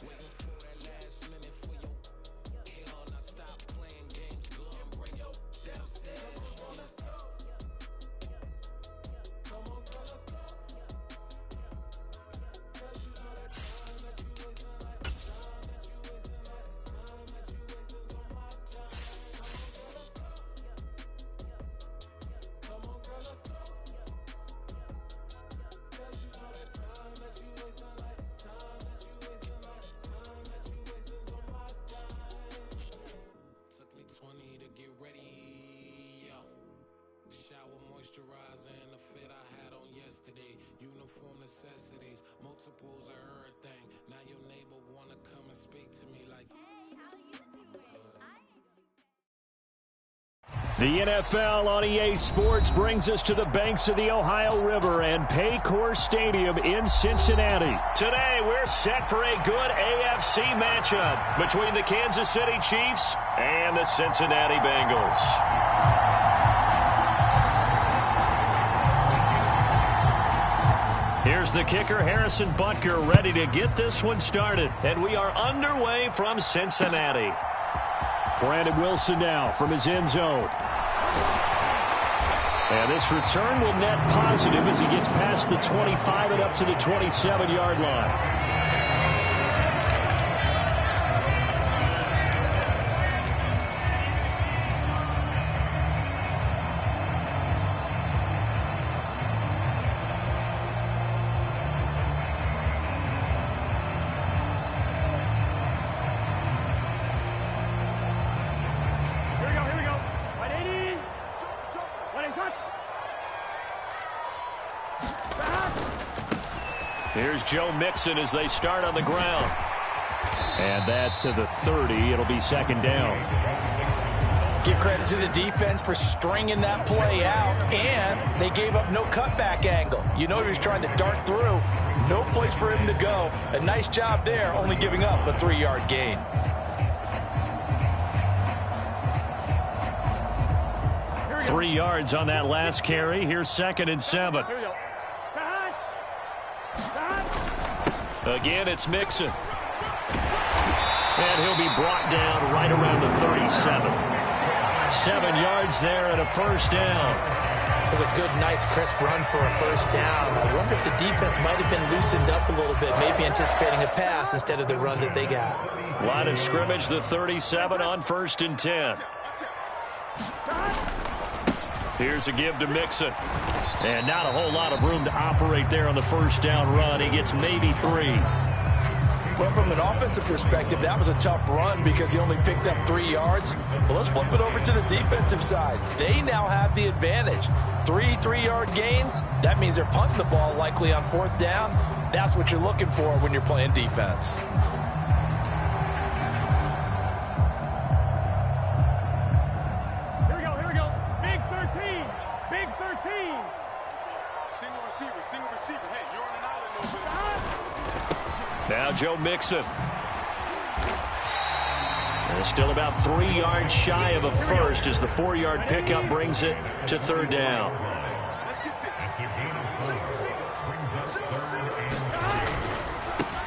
Waiting for that last minute for your hell. Now stop playing games, gun, bring your necessities, multiples of everything. Now your neighbor wanna come and speak to me like. The NFL on EA Sports brings us to the banks of the Ohio River and Paycor Stadium in Cincinnati. Today, we're set for a good AFC matchup between the Kansas City Chiefs and the Cincinnati Bengals. Here's the kicker, Harrison Butker, ready to get this one started. And we are underway from Cincinnati. Brandon Wilson now from his end zone. And this return will net positive as he gets past the 25 and up to the 27-yard line. Here's Joe Mixon as they start on the ground. And that to the 30. It'll be second down. Give credit to the defense for stringing that play out, and they gave up no cutback angle. You know he was trying to dart through. No place for him to go. A nice job there, only giving up a 3-yard gain. Three yards on that last carry. Here's 2nd and 7. Here we go. Again, it's Mixon. And he'll be brought down right around the 37. 7 yards there and a first down. It was a good, nice, crisp run for a first down. I wonder if the defense might have been loosened up a little bit, maybe anticipating a pass instead of the run that they got. Line of scrimmage, the 37 on 1st and 10. Here's a give to Mixon. And not a whole lot of room to operate there on the first down run. He gets maybe 3. Well, from an offensive perspective, that was a tough run because he only picked up 3 yards. Well, let's flip it over to the defensive side. They now have the advantage. 3-3-yard gains, that means they're punting the ball likely on 4th down. That's what you're looking for when you're playing defense. Here we go. Big 13. Big 13. Single receiver. Hey, you're on an island over there. Now Joe Mixon. They're still about 3 yards shy of a first as the 4-yard pickup brings it to 3rd down.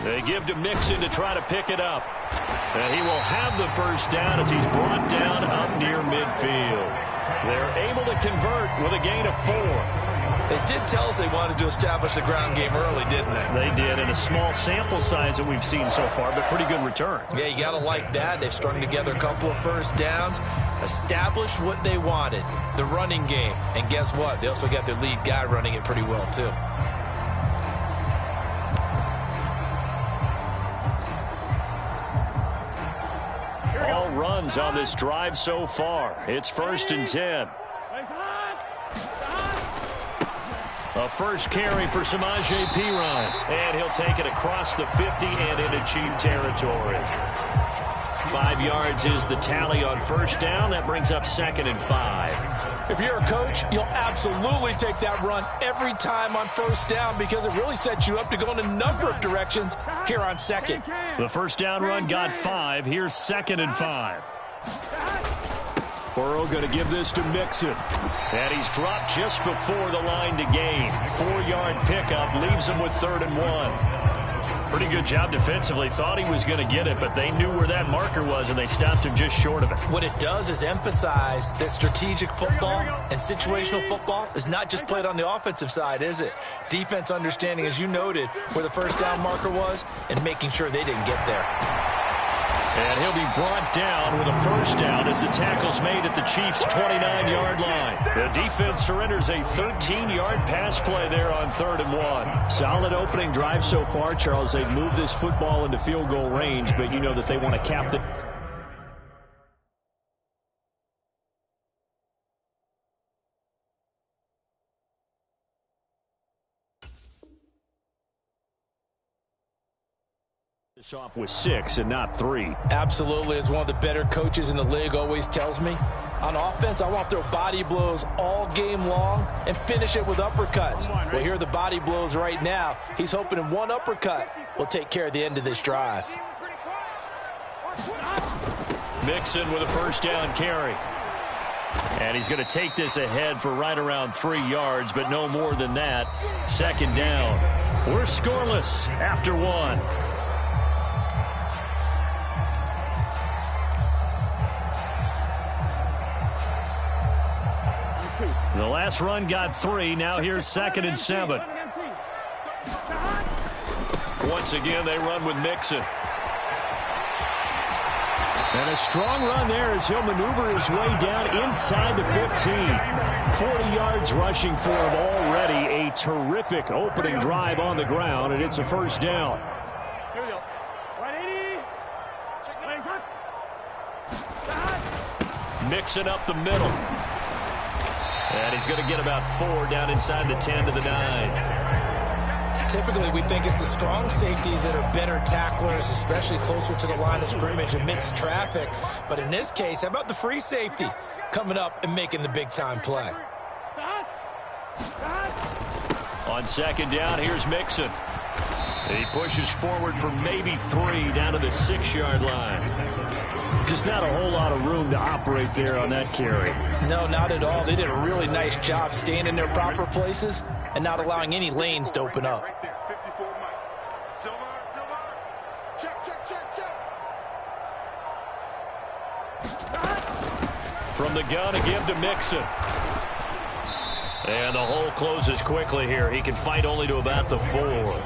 They give to Mixon to try to pick it up. And he will have the first down as he's brought down up near midfield. They're able to convert with a gain of 4. They did tell us they wanted to establish the ground game early, didn't they? They did, in a small sample size that we've seen so far, but pretty good return. Yeah, you got to like that. They've strung together a couple of first downs, established what they wanted, the running game. And guess what? They also got their lead guy running it pretty well, too. All runs on this drive so far. It's 1st and 10. A first carry for Samaje Perine. And he'll take it across the 50 and into Chief territory. 5 yards is the tally on first down. That brings up 2nd and 5. If you're a coach, you'll absolutely take that run every time on first down because it really sets you up to go in a number of directions here on 2nd. The first down run got 5. Here's 2nd and 5. Burrow going to give this to Mixon. And he's dropped just before the line to gain. 4-yard pickup leaves him with 3rd and 1. Pretty good job defensively. Thought he was going to get it, but they knew where that marker was, and they stopped him just short of it. What it does is emphasize that strategic football and situational football is not just played on the offensive side, is it? Defense understanding, as you noted, where the first down marker was and making sure they didn't get there. And he'll be brought down with a first down as the tackle's made at the Chiefs' 29-yard line. The defense surrenders a 13-yard pass play there on 3rd and 1. Solid opening drive so far, Charles. They've moved this football into field goal range, but you know that they want to cap the This off with 6 and not 3. Absolutely. As one of the better coaches in the league always tells me, on offense, I want to throw body blows all game long and finish it with uppercuts. Well, here are the body blows right now. He's hoping in one uppercut will take care of the end of this drive. Mixon with a first down carry. And he's going to take this ahead for right around 3 yards, but no more than that. Second down. We're scoreless after 1. The last run got 3. Now here's 2nd and 7. Once again, they run with Mixon. And a strong run there as he'll maneuver his way down inside the 15. 40 yards rushing for him already. A terrific opening drive on the ground, and it's a first down. Here we go. 180. Mixing up the middle. And he's going to get about 4 down inside the 10 to the 9. Typically, we think it's the strong safeties that are better tacklers, especially closer to the line of scrimmage amidst traffic. But in this case, how about the free safety coming up and making the big-time play? On second down, here's Mixon. He pushes forward for maybe 3 down to the 6-yard line. Just not a whole lot of room to operate there on that carry. No, not at all. They did a really nice job staying in their proper places and not allowing any lanes to open up. Right there, 54 Mike. Silver. Check. From the gun again to Mixon. And the hole closes quickly here. He can fight only to about the 4.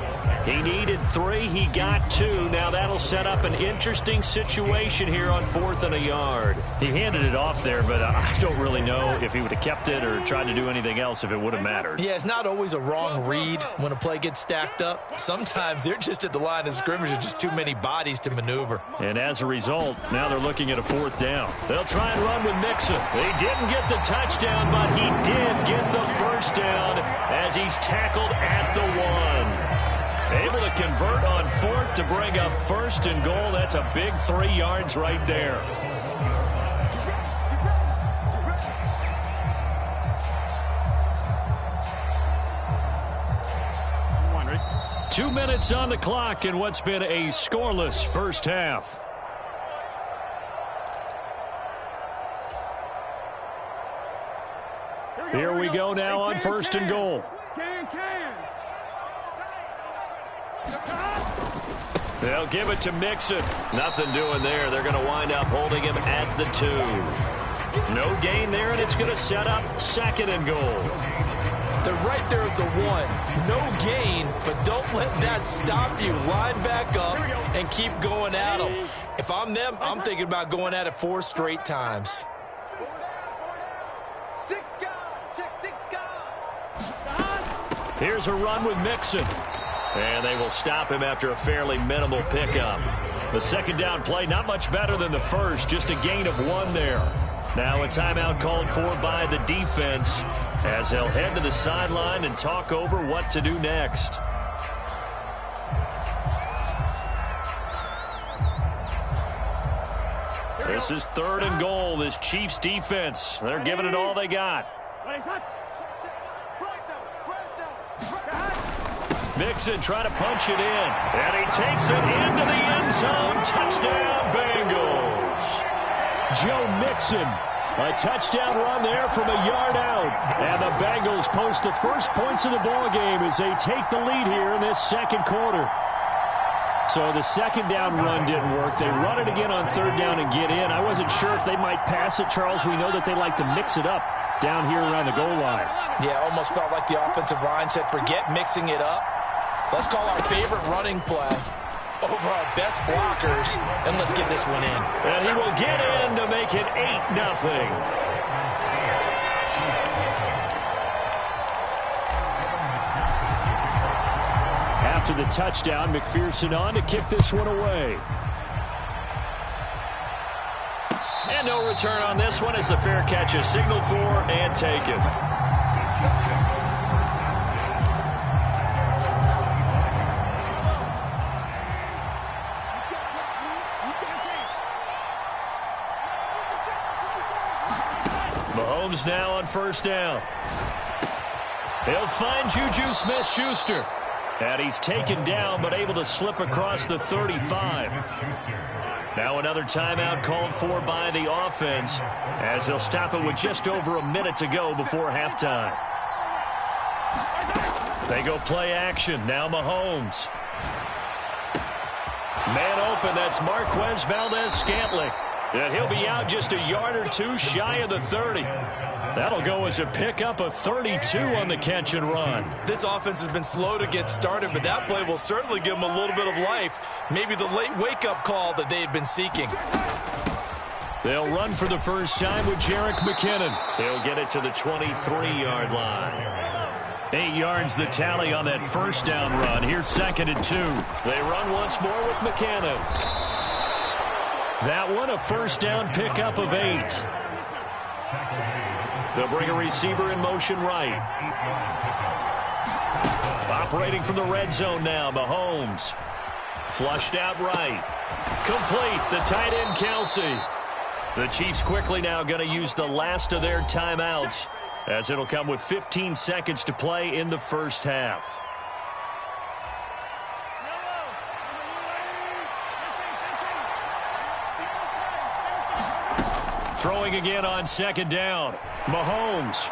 He needed 3. He got 2. Now that'll set up an interesting situation here on 4th and a yard. He handed it off there, but I don't really know if he would have kept it or tried to do anything else if it would have mattered. Yeah, it's not always a wrong read when a play gets stacked up. Sometimes they're just at the line of scrimmage. There's just too many bodies to maneuver. And as a result, now they're looking at a 4th down. They'll try and run with Mixon. He didn't get the touchdown, but he did get the first down as he's tackled at the 1. Able to convert on 4th to bring up 1st and goal. That's a big 3 yards right there. Right. 2 minutes on the clock in what's been a scoreless first half. Here we go now on 1st and goal. They'll give it to Mixon. Nothing doing there. They're going to wind up holding him at the 2. No gain there, and it's going to set up 2nd and goal. They're right there at the 1. No gain, but don't let that stop you. Line back up and keep going at them. If I'm them, I'm thinking about going at it 4 straight times. Here's a run with Mixon. And they will stop him after a fairly minimal pickup. The 2nd down play, not much better than the first, just a gain of 1 there. Now a timeout called for by the defense as they'll head to the sideline and talk over what to do next. This is 3rd and goal, this Chiefs defense. They're giving it all they got. Mixon trying to punch it in, and he takes it into the end zone. Touchdown, Bengals. Joe Mixon, a touchdown run there from a yard out. And the Bengals post the first points of the ballgame as they take the lead here in this 2nd quarter. So the 2nd down run didn't work. They run it again on 3rd down and get in. I wasn't sure if they might pass it, Charles. We know that they like to mix it up down here around the goal line. Yeah, almost felt like the offensive line said, forget mixing it up. Let's call our favorite running play over our best blockers, and let's get this one in. And he will get in to make it 8-0. After the touchdown, McPherson on to kick this one away. And no return on this one as the fair catch is signaled for and taken. Mahomes now on first down. He'll find Juju Smith-Schuster. And he's taken down but able to slip across the 35. Now another timeout called for by the offense as they'll stop it with just over a minute to go before halftime. They go play action. Now Mahomes. Man open. That's Marquez Valdez-Scantling. And he'll be out just a yard or two shy of the 30. That'll go as a pickup of 32 on the catch and run. This offense has been slow to get started, but that play will certainly give them a little bit of life. Maybe the late wake-up call that they had been seeking. They'll run for the first time with Jerick McKinnon. He'll get it to the 23-yard line. 8 yards the tally on that first down run. Here's 2nd and 2. They run once more with McKinnon. That one a first down pickup of 8. They'll bring a receiver in motion right. Operating from the red zone now, Mahomes. Flushed out right. Complete, the tight end Kelsey. The Chiefs quickly now going to use the last of their timeouts as it'll come with 15 seconds to play in the first half. Throwing again on 2nd down. Mahomes.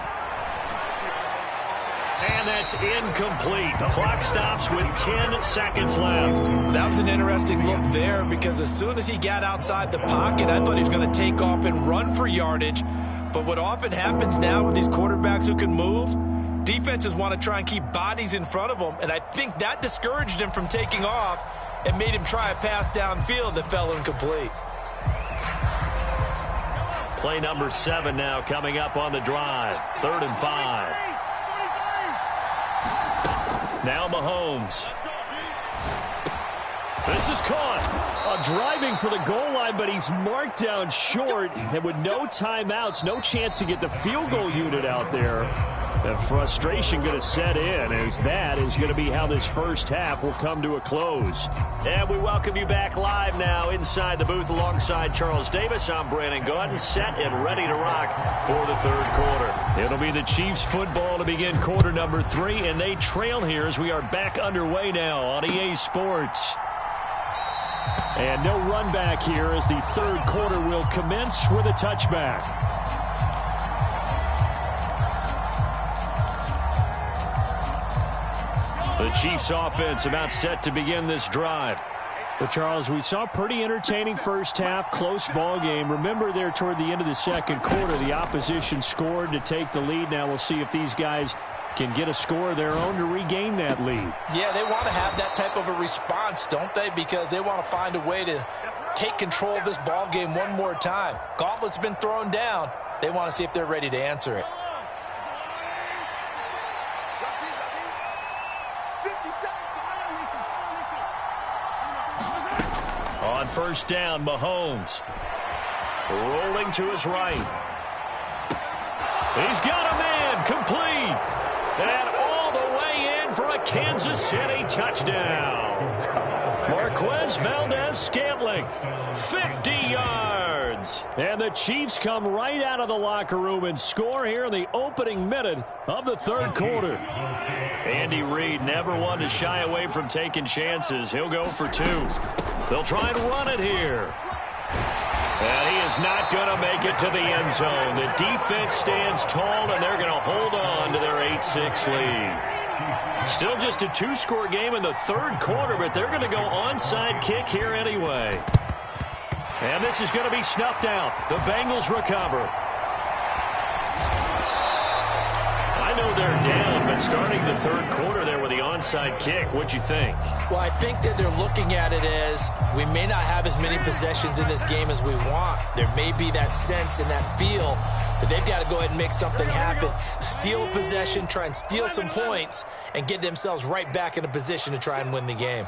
And that's incomplete. The clock stops with 10 seconds left. That was an interesting look there because as soon as he got outside the pocket, I thought he was going to take off and run for yardage. But what often happens now with these quarterbacks who can move, defenses want to try and keep bodies in front of them. And I think that discouraged him from taking off and made him try a pass downfield that fell incomplete. Play number 7 now coming up on the drive. 3rd and 5. Now Mahomes. This is caught. Driving for the goal line, but he's marked down short. And with no timeouts, no chance to get the field goal unit out there. And frustration going to set in as that is going to be how this first half will come to a close. And we welcome you back live now inside the booth alongside Charles Davis. I'm Brandon Gordon, set and ready to rock for the 3rd quarter. It'll be the Chiefs football to begin quarter number 3, and they trail here as we are back underway now on EA Sports. And no run back here as the 3rd quarter will commence with a touchback. The Chiefs offense about set to begin this drive. Well, Charles, we saw a pretty entertaining first half, close ball game. Remember there toward the end of the 2nd quarter, the opposition scored to take the lead. Now we'll see if these guys can get a score of their own to regain that lead. Yeah, they want to have that type of a response, don't they? Because they want to find a way to take control of this ball game one more time. Gauntlet's been thrown down. They want to see if they're ready to answer it. On first down, Mahomes. Rolling to his right. He's got a man, complete. And all the way in for a Kansas City touchdown. Marquez Valdez-Scantling, 50 yards. And the Chiefs come right out of the locker room and score here in the opening minute of the 3rd quarter. Andy Reid never one to shy away from taking chances. He'll go for 2. They'll try and run it here. And he is not going to make it to the end zone. The defense stands tall, and they're going to hold on to their 8-6 lead. Still just a 2-score game in the 3rd quarter, but they're going to go onside kick here anyway. And this is going to be snuffed out. The Bengals recover. I know they're down, but starting the 3rd quarter there with the onside kick, what'd you think? Well, I think that they're looking at it as we may not have as many possessions in this game as we want. There may be that sense and that feel that they've got to go ahead and make something happen. Steal a possession, try and steal some points, and get themselves right back in a position to try and win the game.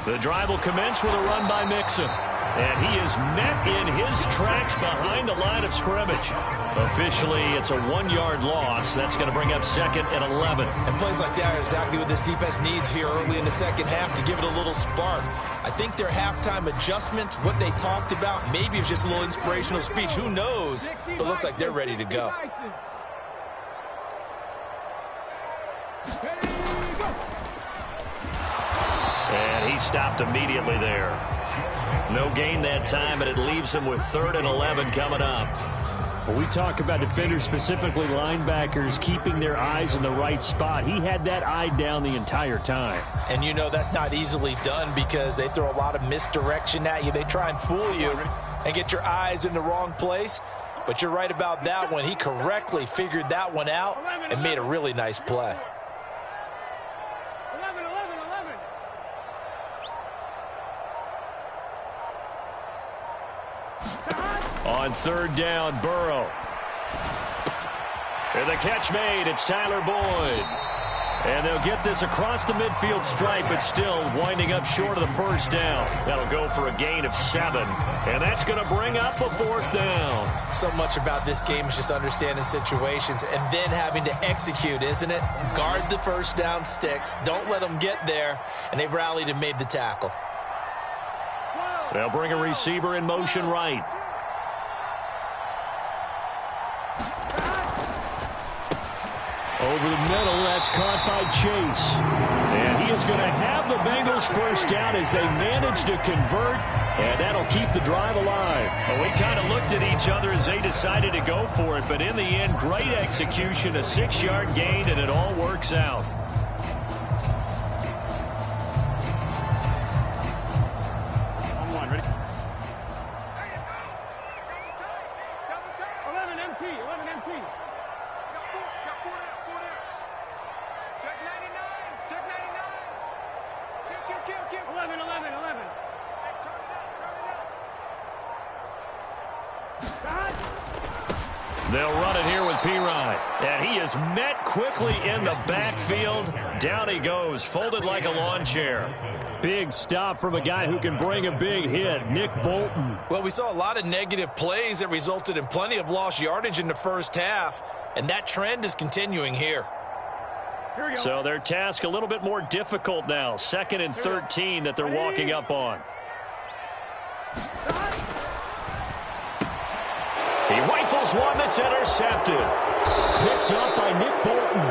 The drive will commence with a run by Mixon. And he is met in his tracks behind the line of scrimmage. Officially, it's a 1-yard loss. That's going to bring up 2nd and 11. And plays like that are exactly what this defense needs here early in the second half to give it a little spark. I think their halftime adjustment, what they talked about, maybe it was just a little inspirational speech. Who knows? But looks like they're ready to go. And he stopped immediately there. No gain that time, and it leaves him with 3rd and 11 coming up. When we talk about defenders, specifically linebackers, keeping their eyes in the right spot, he had that eye down the entire time. And you know that's not easily done because they throw a lot of misdirection at you. They try and fool you and get your eyes in the wrong place. But you're right about that one. He correctly figured that one out and made a really nice play. 11, 11, 11. On 3rd down, Burrow. And the catch made. It's Tyler Boyd. And they'll get this across the midfield stripe, but still winding up short of the 1st down. That'll go for a gain of 7. And that's going to bring up a 4th down. So much about this game is just understanding situations and then having to execute, isn't it? Guard the 1st down sticks. Don't let them get there. And they rallied and made the tackle. They'll bring a receiver in motion right. Over the middle, that's caught by Chase. And he is going to have the Bengals 1st down as they manage to convert, and that'll keep the drive alive. Well, we kind of looked at each other as they decided to go for it, but in the end, great execution, a 6-yard gain, and it all works out. On 1, ready? 11 MT, 11 MT. Check 99. Check 99. 11, 11, 11. Turn it up. They'll run it here with P-Ryan. And he is met quickly in the backfield. Down he goes, folded like a lawn chair. Big stop from a guy who can bring a big hit, Nick Bolton. Well, we saw a lot of negative plays that resulted in plenty of lost yardage in the 1st half, and that trend is continuing here. Here we go. So their task a little bit more difficult now. 2nd and 13 that they're walking up on. He rifles one that's intercepted. Picked up by Nick Bolton.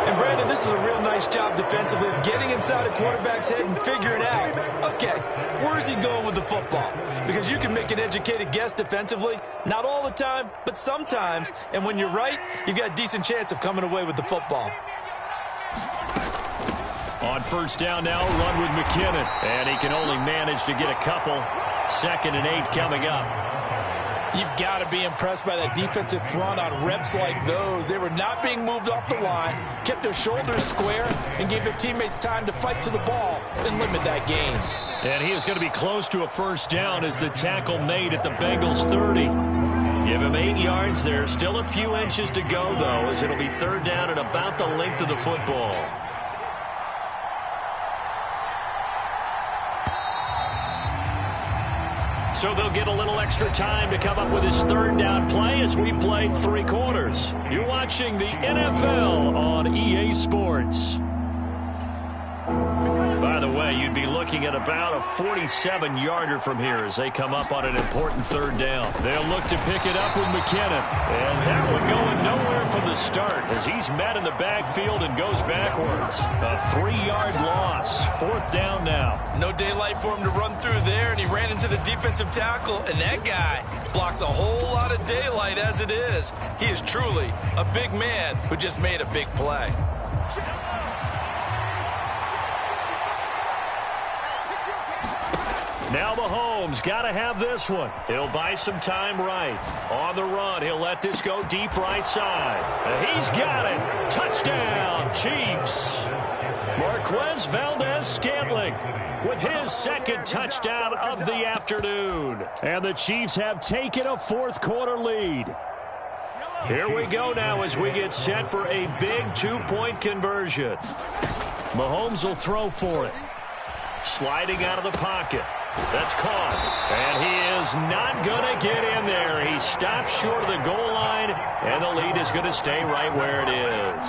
And, Brandon, this is a real nice job defensively of getting inside a quarterback's head and figuring out, okay, where's he going with the football? Because you can make an educated guess defensively, not all the time, but sometimes. And when you're right, you've got a decent chance of coming away with the football. On 1st down now, run with McKinnon. And he can only manage to get a couple. 2nd and 8 coming up. You've got to be impressed by that defensive front on reps like those. They were not being moved off the line, kept their shoulders square, and gave their teammates time to fight to the ball and limit that gain. And he is going to be close to a 1st down as the tackle made at the Bengals 30. Give him 8 yards there. Still a few inches to go, though, as it'll be 3rd down and about the length of the football. So they'll get a little extra time to come up with his 3rd down play as we played 3 quarters. You're watching the NFL on EA Sports. By the way, you'd be looking at about a 47-yarder from here as they come up on an important 3rd down. They'll look to pick it up with McKinnon. And that one going nowhere from the start as he's met in the backfield and goes backwards. A 3-yard loss. 4th down now. No daylight for him to run through there, and he ran into the defensive tackle, and that guy blocks a whole lot of daylight as it is. He is truly a big man who just made a big play. Now Mahomes got to have this one. He'll buy some time right. On the run, he'll let this go deep right side. And he's got it. Touchdown, Chiefs. Marquez Valdez-Scantling with his 2nd touchdown of the afternoon. And the Chiefs have taken a 4th quarter lead. Here we go now as we get set for a big 2-point conversion. Mahomes will throw for it. Sliding out of the pocket. That's caught. And he is not going to get in there. He stopped short of the goal line, and the lead is going to stay right where it is.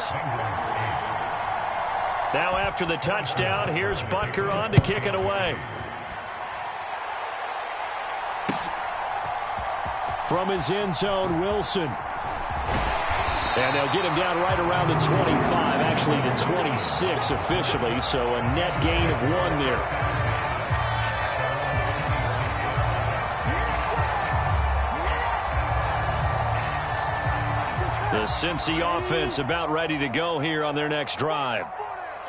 Now after the touchdown, here's Butker on to kick it away. From his end zone, Wilson. And they'll get him down right around the 25, actually the 26 officially, so a net gain of 1 there. The Cincy offense about ready to go here on their next drive.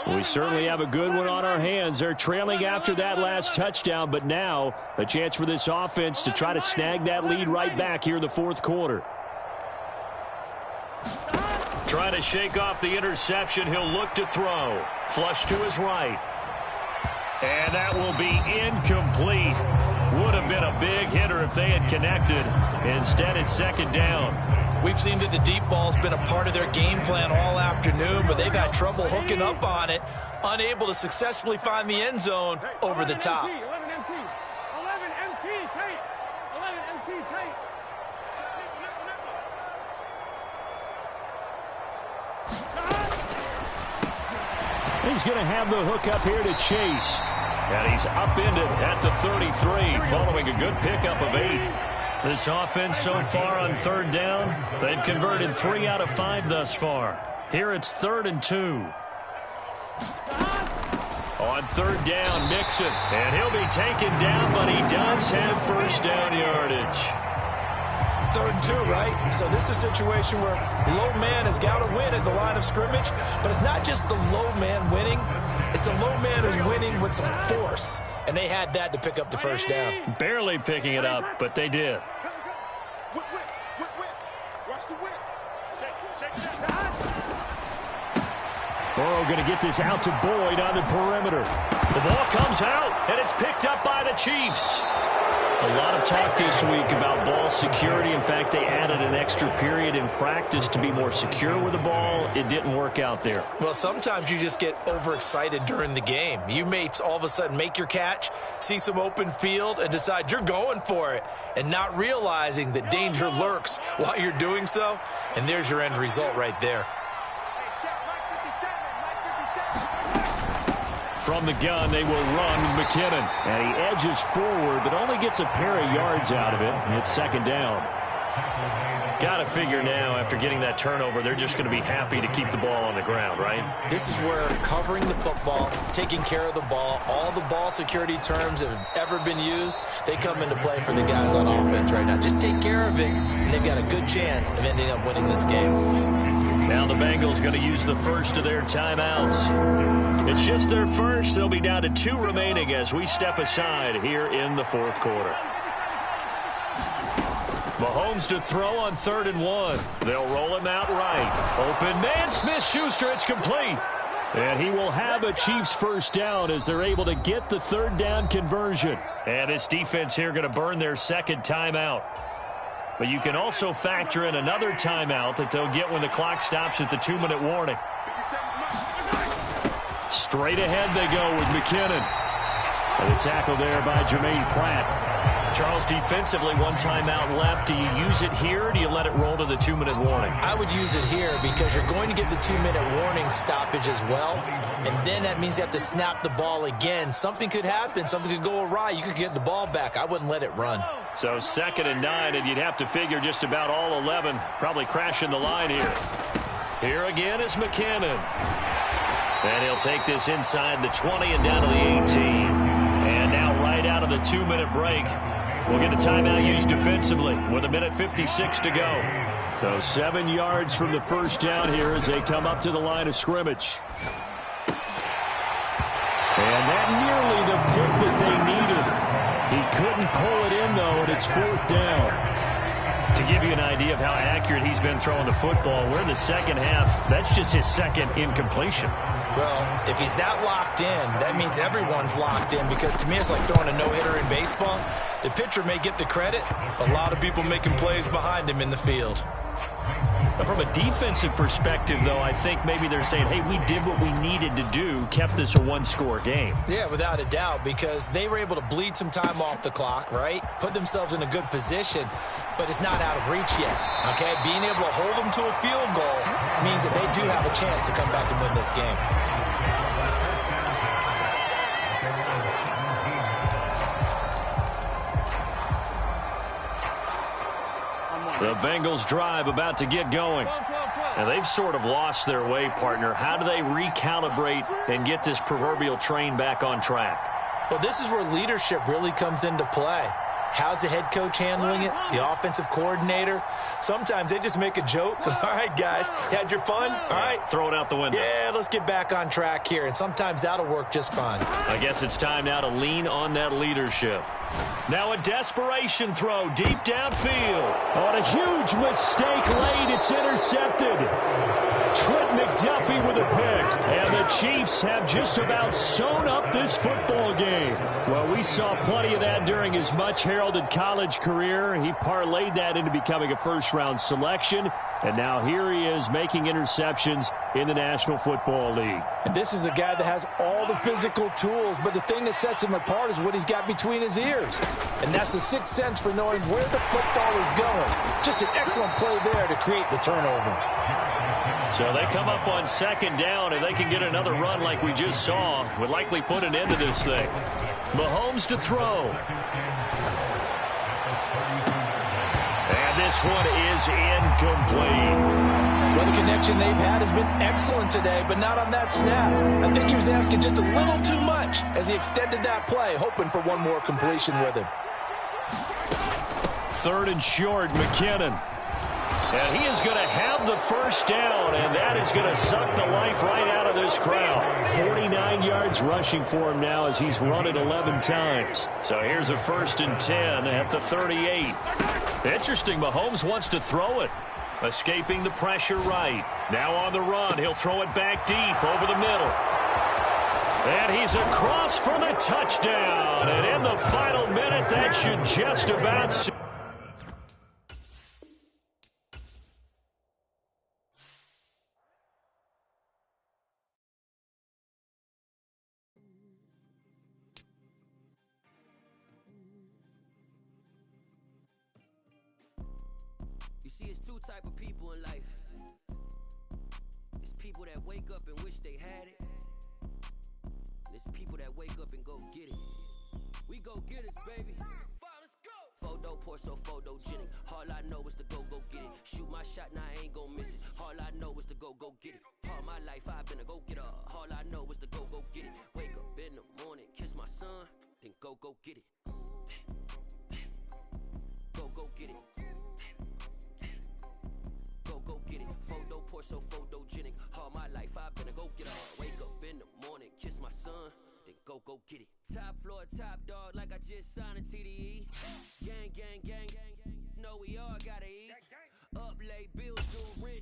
We certainly have a good one on our hands. They're trailing after that last touchdown, but now a chance for this offense to try to snag that lead right back here in the fourth quarter. Trying to shake off the interception. He'll look to throw. Flush to his right. And that will be incomplete. Would have been a big hitter if they had connected. Instead, it's second down. We've seen that the deep ball's been a part of their game plan all afternoon, but they've had trouble hooking up on it, unable to successfully find the end zone over the top. 11 MT. 11 MT, tight. 11 MT, tight. He's going to have the hook up here to Chase. And he's upended at the 33, following a good pickup of 8. This offense so far on third down, they've converted 3 out of 5 thus far. Here it's 3rd and 2. On third down, Mixon. And he'll be taken down, but he does have first down yardage. 3rd and 2, right? So this is a situation where low man has got to win at the line of scrimmage, but it's not just the low man winning. It's the low man who's winning with some force, and they had that to pick up the first down. Barely picking it up, but they did. Burrow going to get this out to Boyd on the perimeter. The ball comes out, and it's picked up by the Chiefs. A lot of talk this week about ball security. In fact, they added an extra period in practice to be more secure with the ball. It didn't work out there. Well, sometimes you just get overexcited during the game. You may all of a sudden make your catch, see some open field, and decide you're going for it, and not realizing that danger lurks while you're doing so. And there's your end result right there. From the gun, they will run McKinnon. And he edges forward, but only gets a pair of yards out of it. It's second down. Got to figure now, after getting that turnover, they're just going to be happy to keep the ball on the ground, right? This is where covering the football, taking care of the ball, all the ball security terms that have ever been used, they come into play for the guys on offense right now. Just take care of it, and they've got a good chance of ending up winning this game. Now the Bengals going to use the first of their timeouts. It's just their first. They'll be down to 2 remaining as we step aside here in the fourth quarter. Mahomes to throw on 3rd and 1. They'll roll him out right. Open man, Smith-Schuster. It's complete. And he will have a Chiefs first down as they're able to get the 3rd down conversion. And this defense here going to burn their second timeout. But you can also factor in another timeout that they'll get when the clock stops at the 2-minute warning. Straight ahead they go with McKinnon. And the tackle there by Jermaine Pratt. Charles, defensively, 1 timeout left. Do you use it here, or do you let it roll to the 2-minute warning? I would use it here because you're going to get the 2-minute warning stoppage as well. And then that means you have to snap the ball again. Something could happen. Something could go awry. You could get the ball back. I wouldn't let it run. So 2nd and 9, and you'd have to figure just about all 11 probably crashing the line here. Here again is McKinnon. And he'll take this inside the 20 and down to the 18. And now right out of the 2-minute break, we'll get a timeout used defensively with 1:56 to go. So 7 yards from the first down here as they come up to the line of scrimmage. And that nearly the pick that they needed. He couldn't pull it in, though, and it's 4th down. To give you an idea of how accurate he's been throwing the football, we're in the second half. That's just his second incompletion. Well, if he's that locked in, that means everyone's locked in, because to me it's like throwing a no-hitter in baseball. The pitcher may get the credit, a lot of people making plays behind him in the field. From a defensive perspective, though, I think maybe they're saying, hey, we did what we needed to do, kept this a one-score game. Yeah, without a doubt, because they were able to bleed some time off the clock, right? Put themselves in a good position, but it's not out of reach yet, okay? Being able to hold them to a field goal means that they do have a chance to come back and win this game. The Bengals drive about to get going. And they've sort of lost their way, partner. How do they recalibrate and get this proverbial train back on track? Well, this is where leadership really comes into play. How's the head coach handling it? The offensive coordinator? Sometimes they just make a joke. All right, guys, had your fun? All right. Throw it out the window. Yeah, let's get back on track here. And sometimes that'll work just fine. I guess it's time now to lean on that leadership. Now a desperation throw deep downfield. On a huge mistake late, it's intercepted. Trent McDuffie with a pick. And the Chiefs have just about sewn up this football game. Well, we saw plenty of that during his much-heralded college career. He parlayed that into becoming a first-round selection. And now here he is making interceptions in the National Football League. And this is a guy that has all the physical tools, but the thing that sets him apart is what he's got between his ears. And that's the sixth sense for knowing where the football is going. Just an excellent play there to create the turnover. So they come up on second down. If they can get another run like we just saw, would likely put an end to this thing. Mahomes to throw. And this one is incomplete. Well, the connection they've had has been excellent today, but not on that snap. I think he was asking just a little too much as he extended that play, hoping for one more completion with him. Third and short, McKinnon. And he is going to have the first down, and that is going to suck the life right out of this crowd. 49 yards rushing for him now as he's run it 11 times. So here's a 1st and 10 at the 38. Interesting, Mahomes wants to throw it. Escaping the pressure right. Now on the run, he'll throw it back deep over the middle. And he's across for the touchdown. And in the final minute, that should just about... You see, it's two type of people in life. It's people that wake up and wish they had it. And it's people that wake up and go get it. We go get it, baby. Let's go. Photo pour so photogenic. All I know is to go get it. Shoot my shot, now I ain't gon' miss it. All I know is to go get it. All my life I've been a go-getter. All I know is to go get it. Wake up in the morning, kiss my son, then go get it. Go get it. Go get it. Photo pour so photogenic. All my life I've been a go-getter. Wake up in the morning, kiss my son, then go get it. Top floor, top dog, like I just signed a TDE. Gang, gang, gang, gang, gang. Know we all gotta eat. Up late, bills due, rent